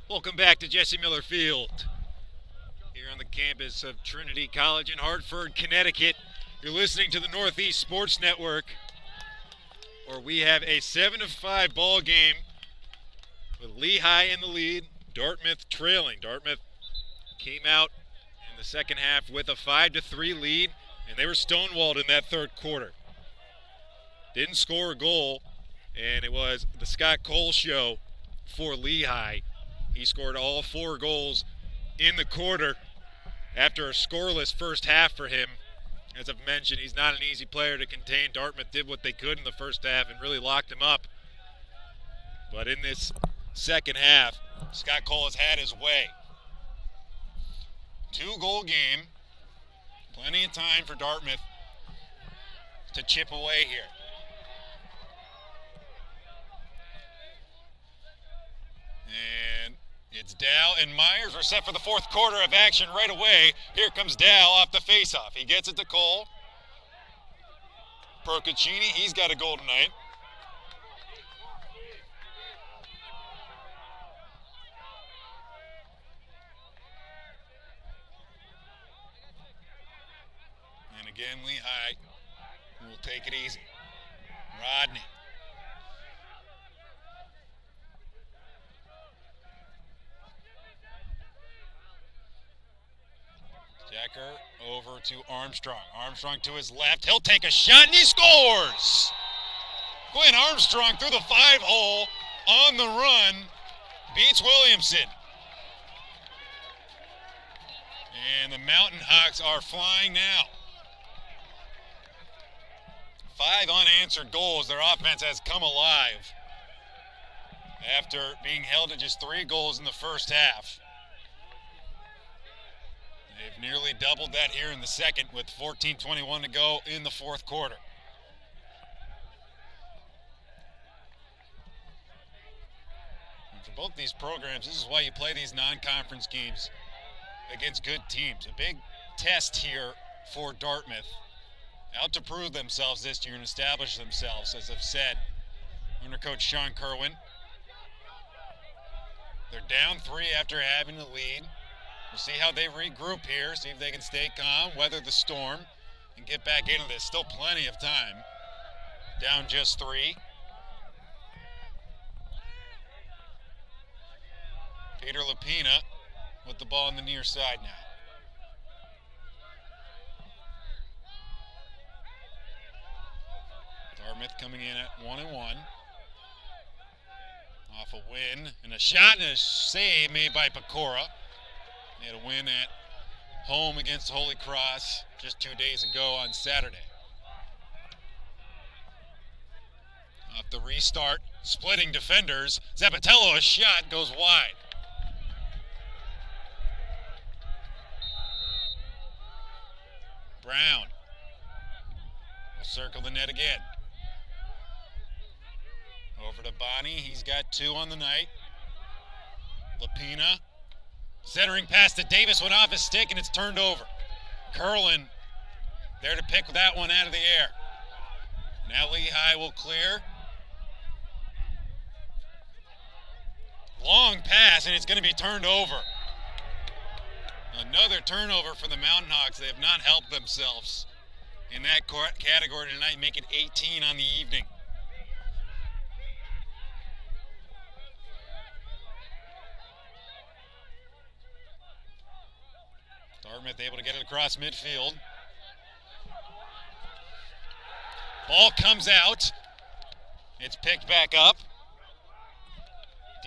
Welcome back to Jesse Miller Field here on the campus of Trinity College in Hartford, Connecticut. You're listening to the Northeast Sports Network, where we have a 7-5 ball game with Lehigh in the lead, Dartmouth trailing. Dartmouth came out in the second half with a 5-3 lead, and they were stonewalled in that third quarter. Didn't score a goal, and it was the Scott Cole show for Lehigh. He scored all 4 goals in the quarter after a scoreless first half for him. As I've mentioned, he's not an easy player to contain. Dartmouth did what they could in the first half and really locked him up. But in this second half, Scott Cole has had his way. 2-goal game. Plenty of time for Dartmouth to chip away here. And it's Dow and Myers. We're set for the fourth quarter of action right away. Here comes Dow off the faceoff. He gets it to Cole. Procaccini, he's got a goal tonight. And again, Lehigh will take it easy. Rodney. Decker over to Armstrong. Armstrong to his left. He'll take a shot and he scores! Glenn Armstrong through the 5-hole on the run. Beats Williamson. And the Mountain Hawks are flying now. 5 unanswered goals. Their offense has come alive after being held to just 3 goals in the first half. They've nearly doubled that here in the second with 14:21 to go in the fourth quarter. For both these programs, this is why you play these non-conference games against good teams. A big test here for Dartmouth. Out to prove themselves this year and establish themselves, as I've said, under Coach Sean Kerwin. They're down 3 after having the lead. We'll see how they regroup here, see if they can stay calm, weather the storm, and get back into this. Still plenty of time. Down just 3. Peter Lapina with the ball on the near side now. Dartmouth coming in at 1-1. Off a win and a shot and a save made by Pecora. They had a win at home against Holy Cross just 2 days ago on Saturday. Off the restart, splitting defenders. Zapatello, a shot, goes wide. Brown will circle the net again. Over to Bonnie, he's got 2 on the night. Lapina, centering pass to Davis, went off his stick and it's turned over. Curlin there to pick that one out of the air. Now Lehigh will clear. Long pass and it's going to be turned over. Another turnover for the Mountain Hawks. They have not helped themselves in that category tonight, make it 18 on the evening. Dartmouth able to get it across midfield. Ball comes out. It's picked back up.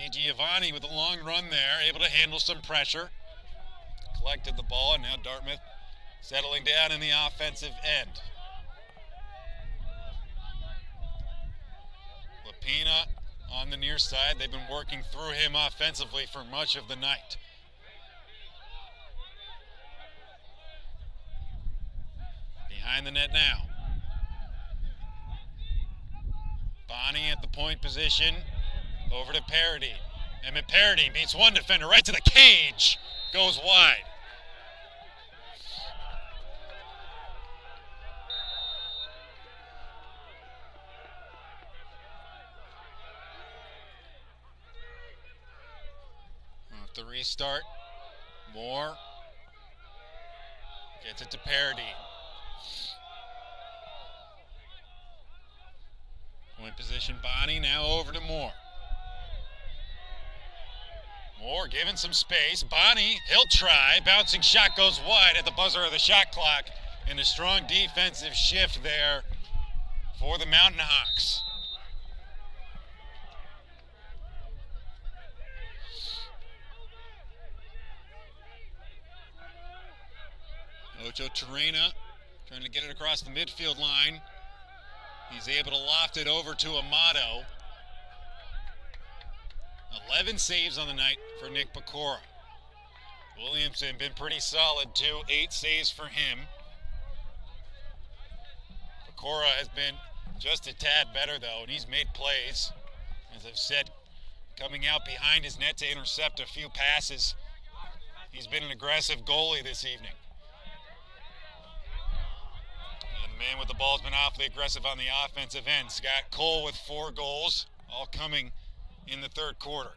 DiGiovanni with a long run there, able to handle some pressure. Collected the ball, and now Dartmouth settling down in the offensive end. Lapina on the near side. They've been working through him offensively for much of the night. Behind the net now. Bonnie at the point position. Over to Paradine. Emmett Paradine beats one defender right to the cage. Goes wide. Off the restart. Moore gets it to Paradine. Point position Bonnie, now over to Moore. Moore given some space. Bonnie, he'll try. Bouncing shot goes wide at the buzzer of the shot clock. And a strong defensive shift there for the Mountain Hawks. Ocho Terena trying to get it across the midfield line. He's able to loft it over to Amato. 11 saves on the night for Nick Pecora. Williamson been pretty solid too, 8 saves for him. Pecora has been just a tad better though, and he's made plays. As I've said, coming out behind his net to intercept a few passes. He's been an aggressive goalie this evening. And the man with the ball has been awfully aggressive on the offensive end. Scott Cole with 4 goals, all coming in the third quarter.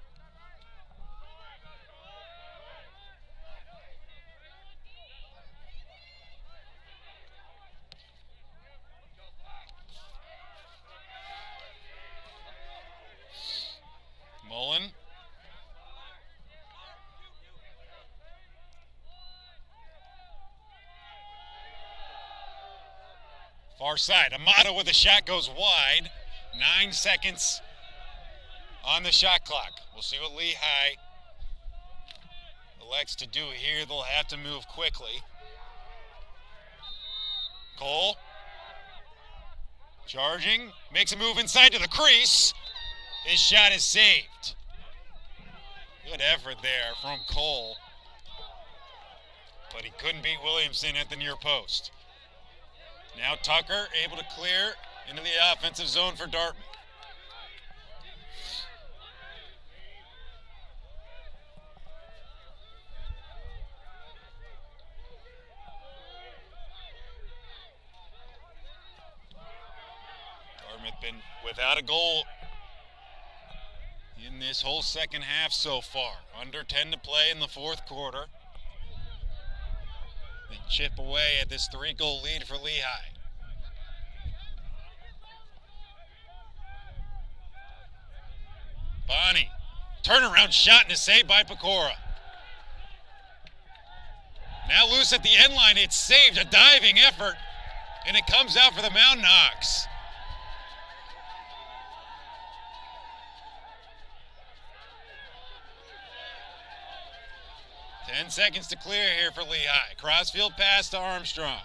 Mullen. Far side. Amato with a shot goes wide. 9 seconds on the shot clock. We'll see what Lehigh elects to do here. They'll have to move quickly. Cole. Charging. Makes a move inside to the crease. His shot is saved. Good effort there from Cole. But he couldn't beat Williamson at the near post. Now Tucker able to clear into the offensive zone for Dartmouth. been without a goal in this whole second half so far. Under 10 to play in the fourth quarter. They chip away at this 3-goal lead for Lehigh. Bonnie, turnaround shot and a save by Pecora. Now loose at the end line, it's saved, a diving effort, and it comes out for the Mountain Hawks. Ten seconds to clear here for Lehigh. Crossfield pass to Armstrong.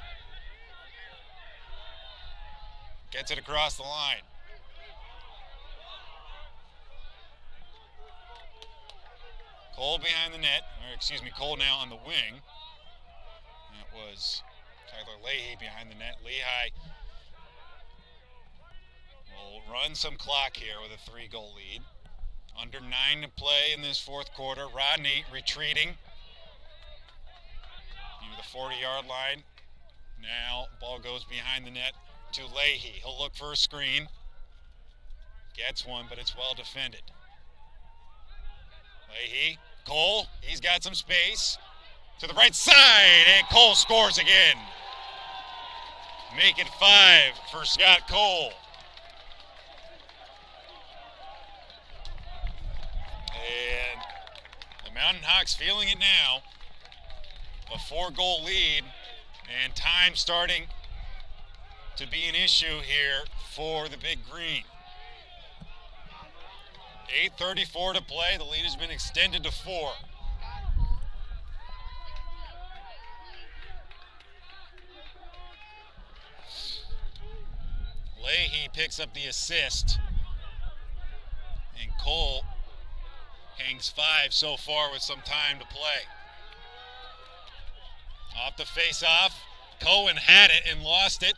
Gets it across the line. Cole behind the net, or excuse me, Cole now on the wing. That was Tyler Leahy behind the net. Lehigh will run some clock here with a 3-goal lead. Under 9 to play in this fourth quarter. Rodney retreating. Near the 40-yard line. Now ball goes behind the net to Leahy. He'll look for a screen. Gets one, but it's well defended. Leahy, Cole, he's got some space. To the right side, and Cole scores again. Make it 5 for Scott Cole. And the Mountain Hawks feeling it now. A 4-goal lead, and time starting to be an issue here for the Big Green. 8:34 to play. The lead has been extended to 4. Leahy picks up the assist, and Cole hangs 5 so far with some time to play. Off the face-off, Cohen had it and lost it,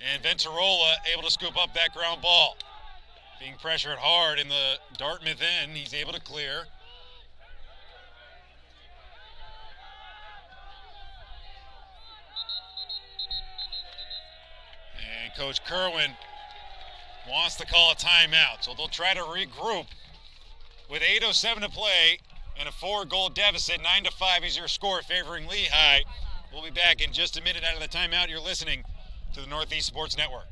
and Venturola able to scoop up that ground ball. Being pressured hard in the Dartmouth end, he's able to clear. And Coach Kerwin wants to call a timeout, so they'll try to regroup. With 8:07 to play and a 4-goal deficit, 9-5 is your score favoring Lehigh. We'll be back in just a minute out of the timeout. You're listening to the Northeast Sports Network.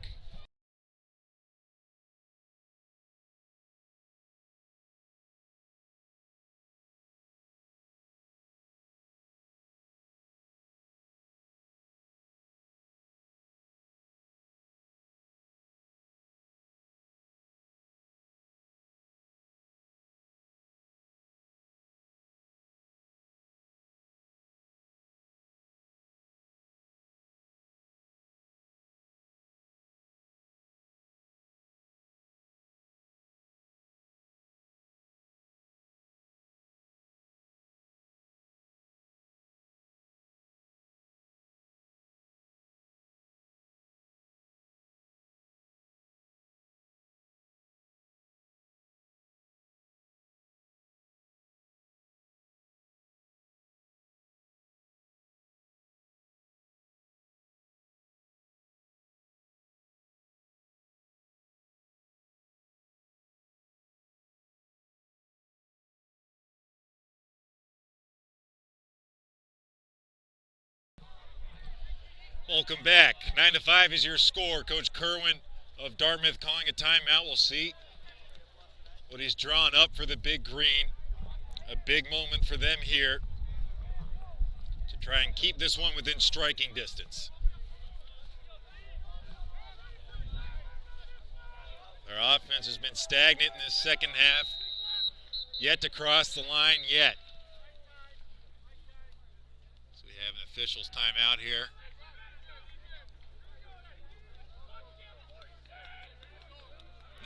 Welcome back. 9-5 is your score. Coach Kerwin of Dartmouth calling a timeout. We'll see what he's drawn up for the Big Green. A big moment for them here to try and keep this one within striking distance. Their offense has been stagnant in this second half. Yet to cross the line yet. So we have an official's timeout here.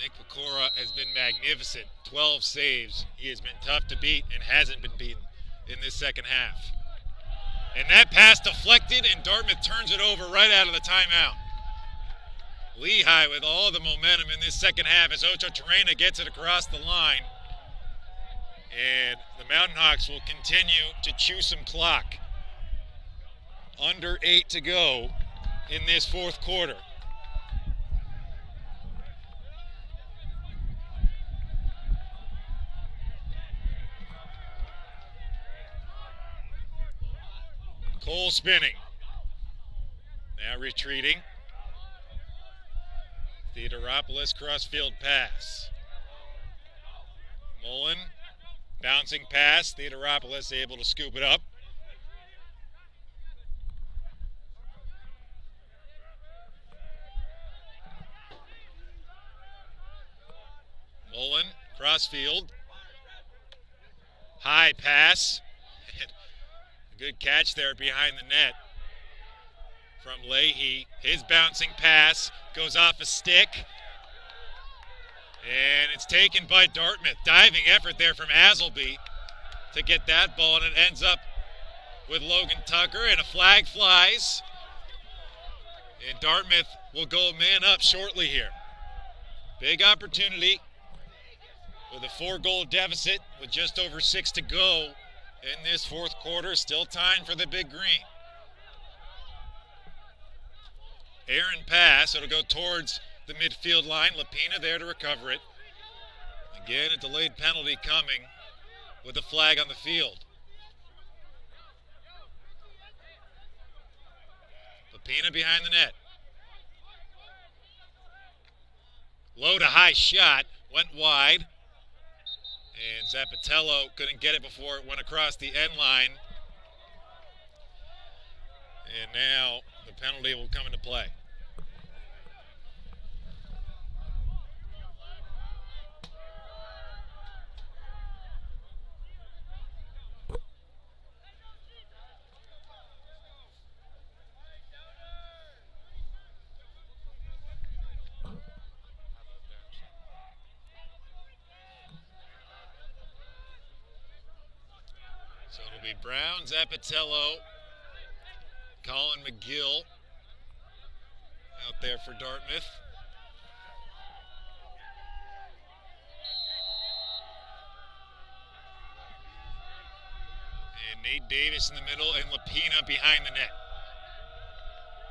Nick Pecora has been magnificent. 12 saves. He has been tough to beat and hasn't been beaten in this second half. And that pass deflected, and Dartmouth turns it over right out of the timeout. Lehigh with all the momentum in this second half as Ocho Terrena gets it across the line. And the Mountain Hawks will continue to chew some clock. Under 8 to go in this fourth quarter. Cole spinning. Now retreating. Theodoropoulos crossfield pass. Mullen, bouncing pass. Theodoropoulos able to scoop it up. Mullen, crossfield. High pass. A good catch there behind the net from Lehigh. His bouncing pass goes off a stick. And it's taken by Dartmouth. Diving effort there from Aselby to get that ball, and it ends up with Logan Tucker, and a flag flies. And Dartmouth will go man up shortly here. Big opportunity with a 4-goal deficit with just over 6 to go in this fourth quarter. Still time for the Big Green. Aaron pass. It'll go towards the midfield line. Lapina there to recover it. Again, a delayed penalty coming with a flag on the field. Lapina behind the net. Low to high shot. Went wide. And Zappatello couldn't get it before it went across the end line. And now the penalty will come into play. So it'll be Brown, Zappatello, Colin McGill out there for Dartmouth. And Nate Davis in the middle and Lapina behind the net.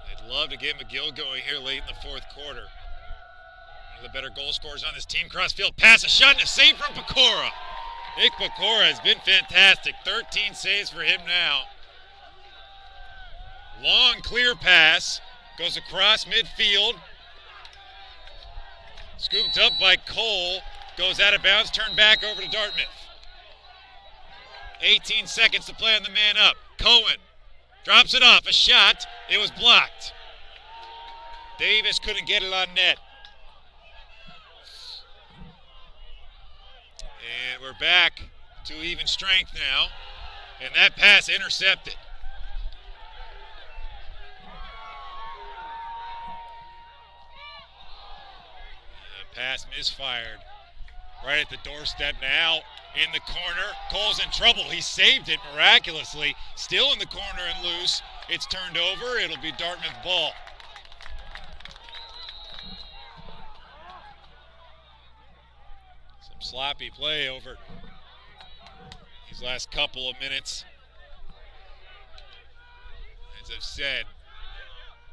They'd love to get McGill going here late in the fourth quarter. One of the better goal scorers on this team. Crossfield pass, a shot, and a save from Pecora. Nick Pecora has been fantastic. 13 saves for him now. Long clear pass. Goes across midfield. Scooped up by Cole. Goes out of bounds. Turned back over to Dartmouth. 18 seconds to play on the man up. Cohen drops it off. A shot. It was blocked. Davis couldn't get it on net. And we're back to even strength now. And that pass intercepted. Pass misfired. Right at the doorstep now. In the corner. Cole's in trouble. He saved it miraculously. Still in the corner and loose. It's turned over. It'll be Dartmouth ball. Sloppy play over these last couple of minutes. As I've said,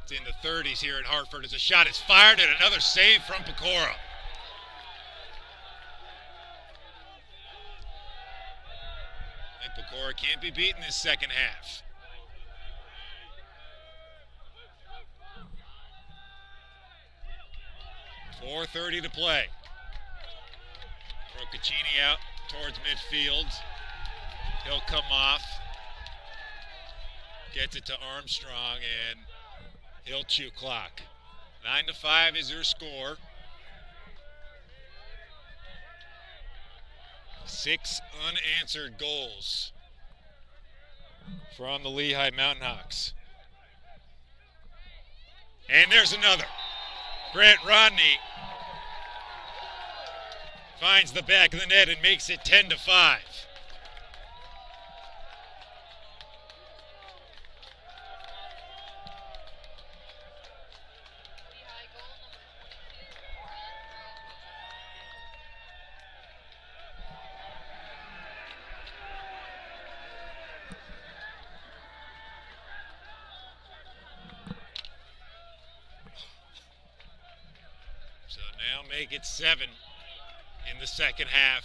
it's in the 30s here at Hartford as a shot is fired and another save from Pecora. And Pecora can't be beaten this second half. .4:30 to play. Procaccini out towards midfield. He'll come off. Gets it to Armstrong and he'll chew clock. 9-5 is your score. 6 unanswered goals from the Lehigh Mountain Hawks. And there's another. Grant Rodney finds the back of the net and makes it 10-5. So now make it 7 in the second half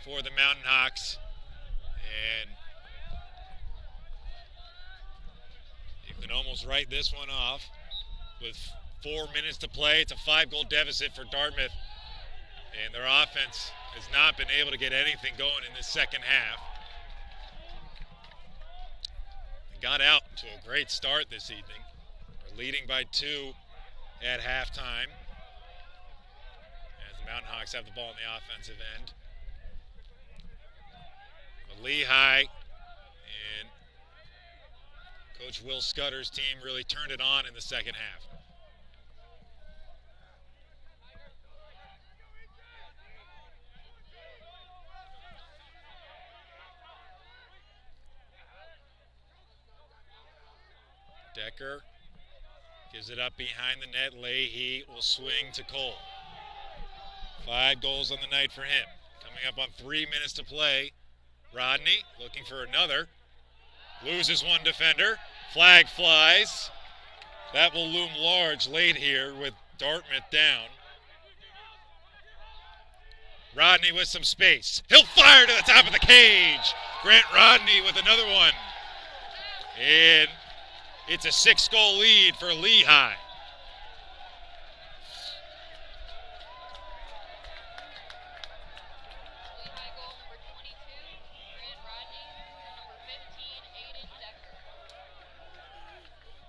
for the Mountain Hawks. And and almost write this one off. With 4 minutes to play, it's a 5-goal deficit for Dartmouth. And their offense has not been able to get anything going in this second half. They got out to a great start this evening. They're leading by 2 at halftime. As the Mountain Hawks have the ball on the offensive end. But Lehigh and Coach Will Scudder's team really turned it on in the second half. Decker gives it up behind the net. Lehigh will swing to Cole. 5 goals on the night for him. Coming up on 3 minutes to play. Rodney looking for another. Loses one defender. Flag flies. That will loom large late here with Dartmouth down. Rodney with some space. He'll fire to the top of the cage. Grant Rodney with another one. And it's a 6-goal lead for Lehigh.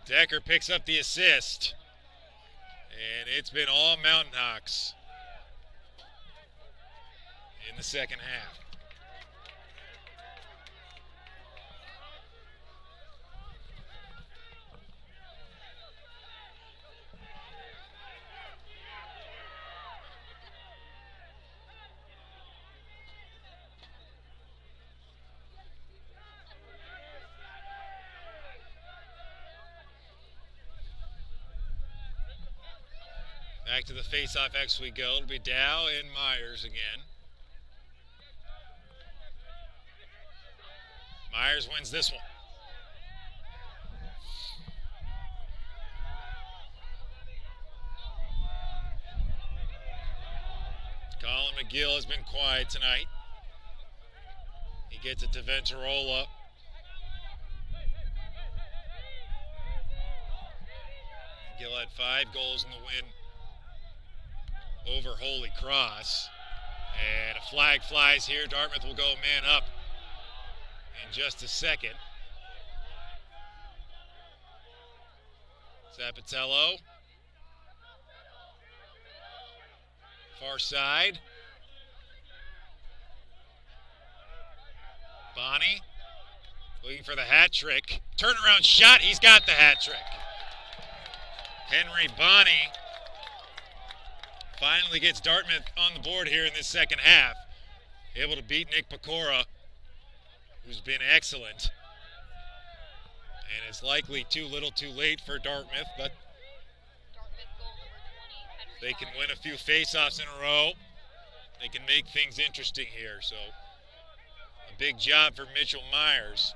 Decker picks up the assist. And it's been all Mountain Hawks in the second half. Back to the face-off X we go. It'll be Dow and Myers again. Myers wins this one. Colin McGill has been quiet tonight. He gets it to Venturola. McGill had 5 goals in the win over Holy Cross. And a flag flies here. Dartmouth will go man up in just a second. Zapatello. Far side. Bonnie looking for the hat trick. Turnaround shot. He's got the hat trick. Henry Bonnie finally gets Dartmouth on the board here in this second half. Able to beat Nick Pecora, who's been excellent. And it's likely too little too late for Dartmouth, but they can win a few face-offs in a row. They can make things interesting here. So a big job for Mitchell Myers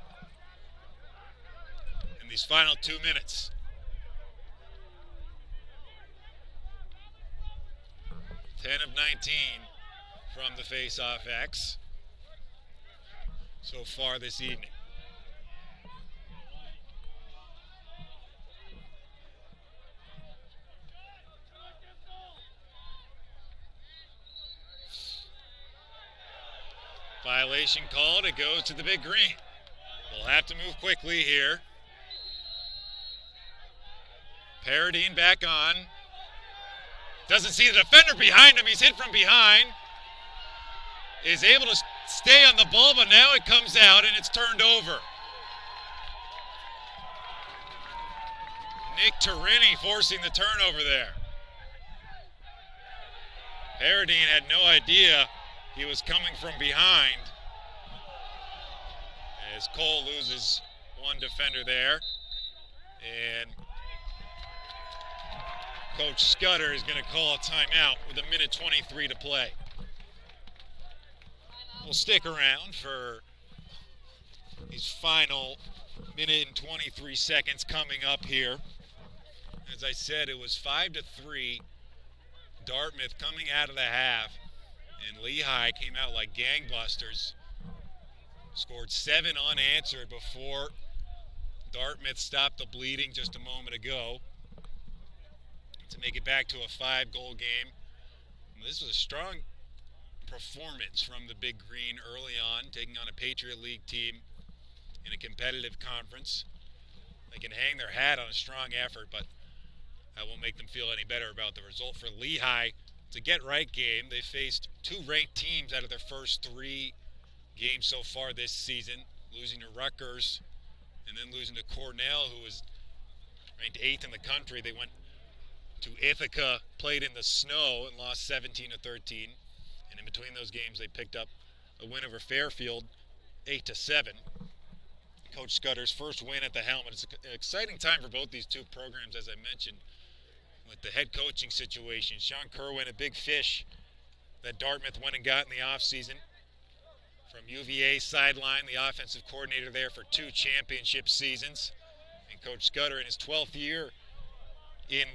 in these final 2 minutes. 10 of 19 from the face-off X so far this evening. Violation called. It goes to the big green. We'll have to move quickly here. Paradine back on. Doesn't see the defender behind him. He's hit from behind. Is able to stay on the ball, but now it comes out and it's turned over. Nick Trinity forcing the turnover there. Paradine had no idea he was coming from behind. As Cole loses one defender there. And Coach Scudder is going to call a timeout with 1:23 to play. We'll stick around for these final 1:23 coming up here. As I said, it was 5-3. Dartmouth coming out of the half. And Lehigh came out like gangbusters. Scored 7 unanswered before Dartmouth stopped the bleeding just a moment ago to make it back to a 5-goal game. This was a strong performance from the Big Green early on, taking on a Patriot League team in a competitive conference. They can hang their hat on a strong effort, but that won't make them feel any better about the result. For Lehigh, it's a get-right game. They faced 2 ranked teams out of their first 3 games so far this season, losing to Rutgers and then losing to Cornell, who was ranked 8th in the country. They went to Ithaca, played in the snow, and lost 17-13. And in between those games, they picked up a win over Fairfield, 8-7. Coach Scudder's first win at the helm. It's an exciting time for both these 2 programs, as I mentioned, with the head coaching situation. Sean Kerwin, a big fish that Dartmouth went and got in the offseason. From UVA sideline, the offensive coordinator there for 2 championship seasons. And Coach Scudder in his 12th year in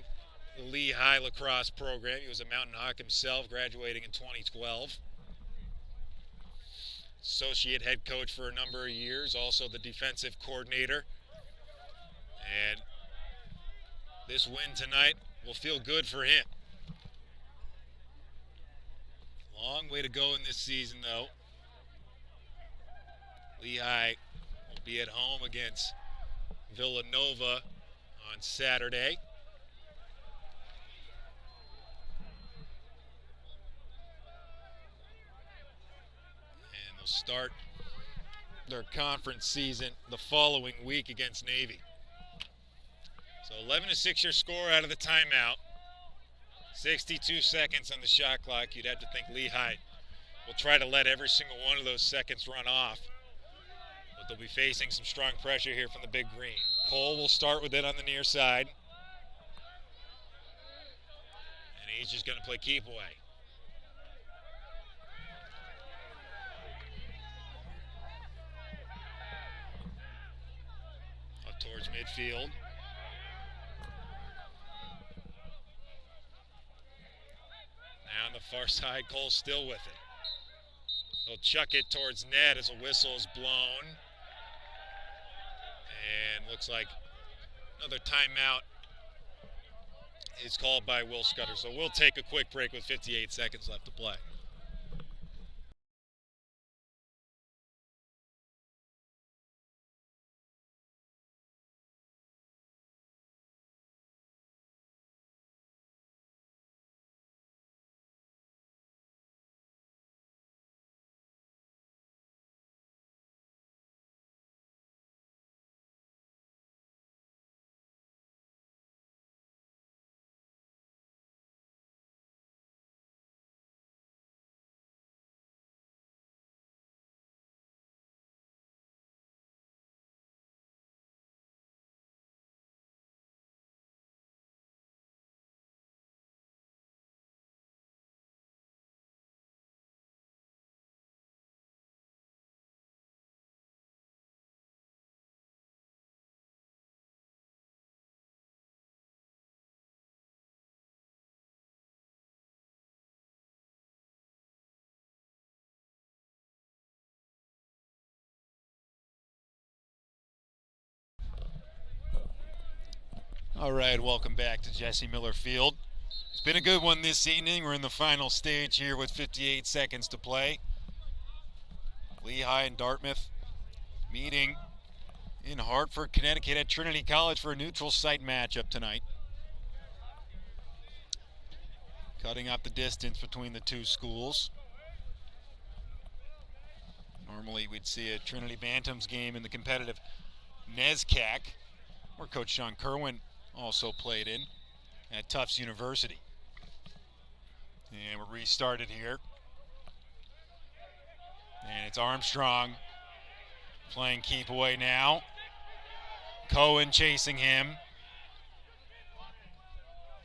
the Lehigh Lacrosse program. He was a Mountain Hawk himself, graduating in 2012. Associate head coach for a number of years, also the defensive coordinator. And this win tonight will feel good for him. Long way to go in this season, though. Lehigh will be at home against Villanova on Saturday. And they'll start their conference season the following week against Navy. So 11-6 your score out of the timeout. 62 seconds on the shot clock. You'd have to think Lehigh will try to let every single one of those seconds run off. But they'll be facing some strong pressure here from the Big Green. Cole will start with it on the near side. And he's just going to play keep away. Up towards midfield. Now on the far side, Cole still with it. He'll chuck it towards net as a whistle is blown. And looks like another timeout is called by Will Scudder. So we'll take a quick break with 58 seconds left to play. All right, welcome back to Jesse Miller Field. It's been a good one this evening. We're in the final stage here with 58 seconds to play. Lehigh and Dartmouth meeting in Hartford, Connecticut at Trinity College for a neutral site matchup tonight. Cutting up the distance between the 2 schools. Normally we'd see a Trinity Bantams game in the competitive NESCAC, where Coach Sean Kerwin also played in at Tufts University. And we're restarted here. And it's Armstrong playing keep away now. Cohen chasing him.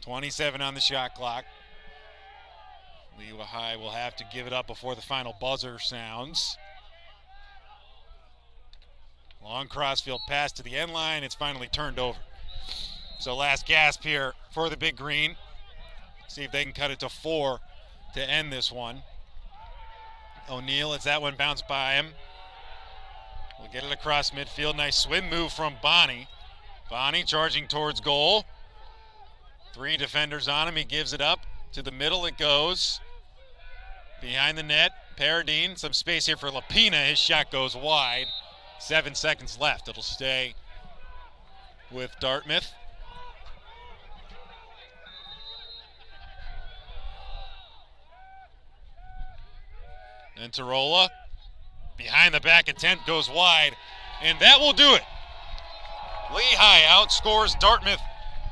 27 on the shot clock. Lehigh will have to give it up before the final buzzer sounds. Long crossfield pass to the end line. It's finally turned over. So last gasp here for the Big Green. See if they can cut it to 4 to end this one. O'Neal, as that one bounced by him, We'll get it across midfield. Nice swim move from Bonnie. Bonnie charging towards goal. 3 defenders on him. He gives it up. To the middle it goes. Behind the net, Paradine. Some space here for Lapina. His shot goes wide. 7 seconds left. It'll stay with Dartmouth. And Tarola, behind the back attempt, goes wide. And that will do it. Lehigh outscores Dartmouth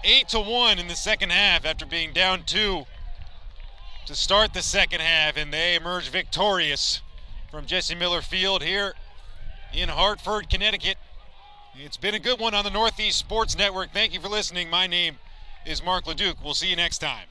8-1 in the second half after being down 2 to start the second half. And they emerge victorious from Jesse Miller Field here in Hartford, Connecticut. It's been a good one on the Northeast Sports Network. Thank you for listening. My name is Mark LeDuc. We'll see you next time.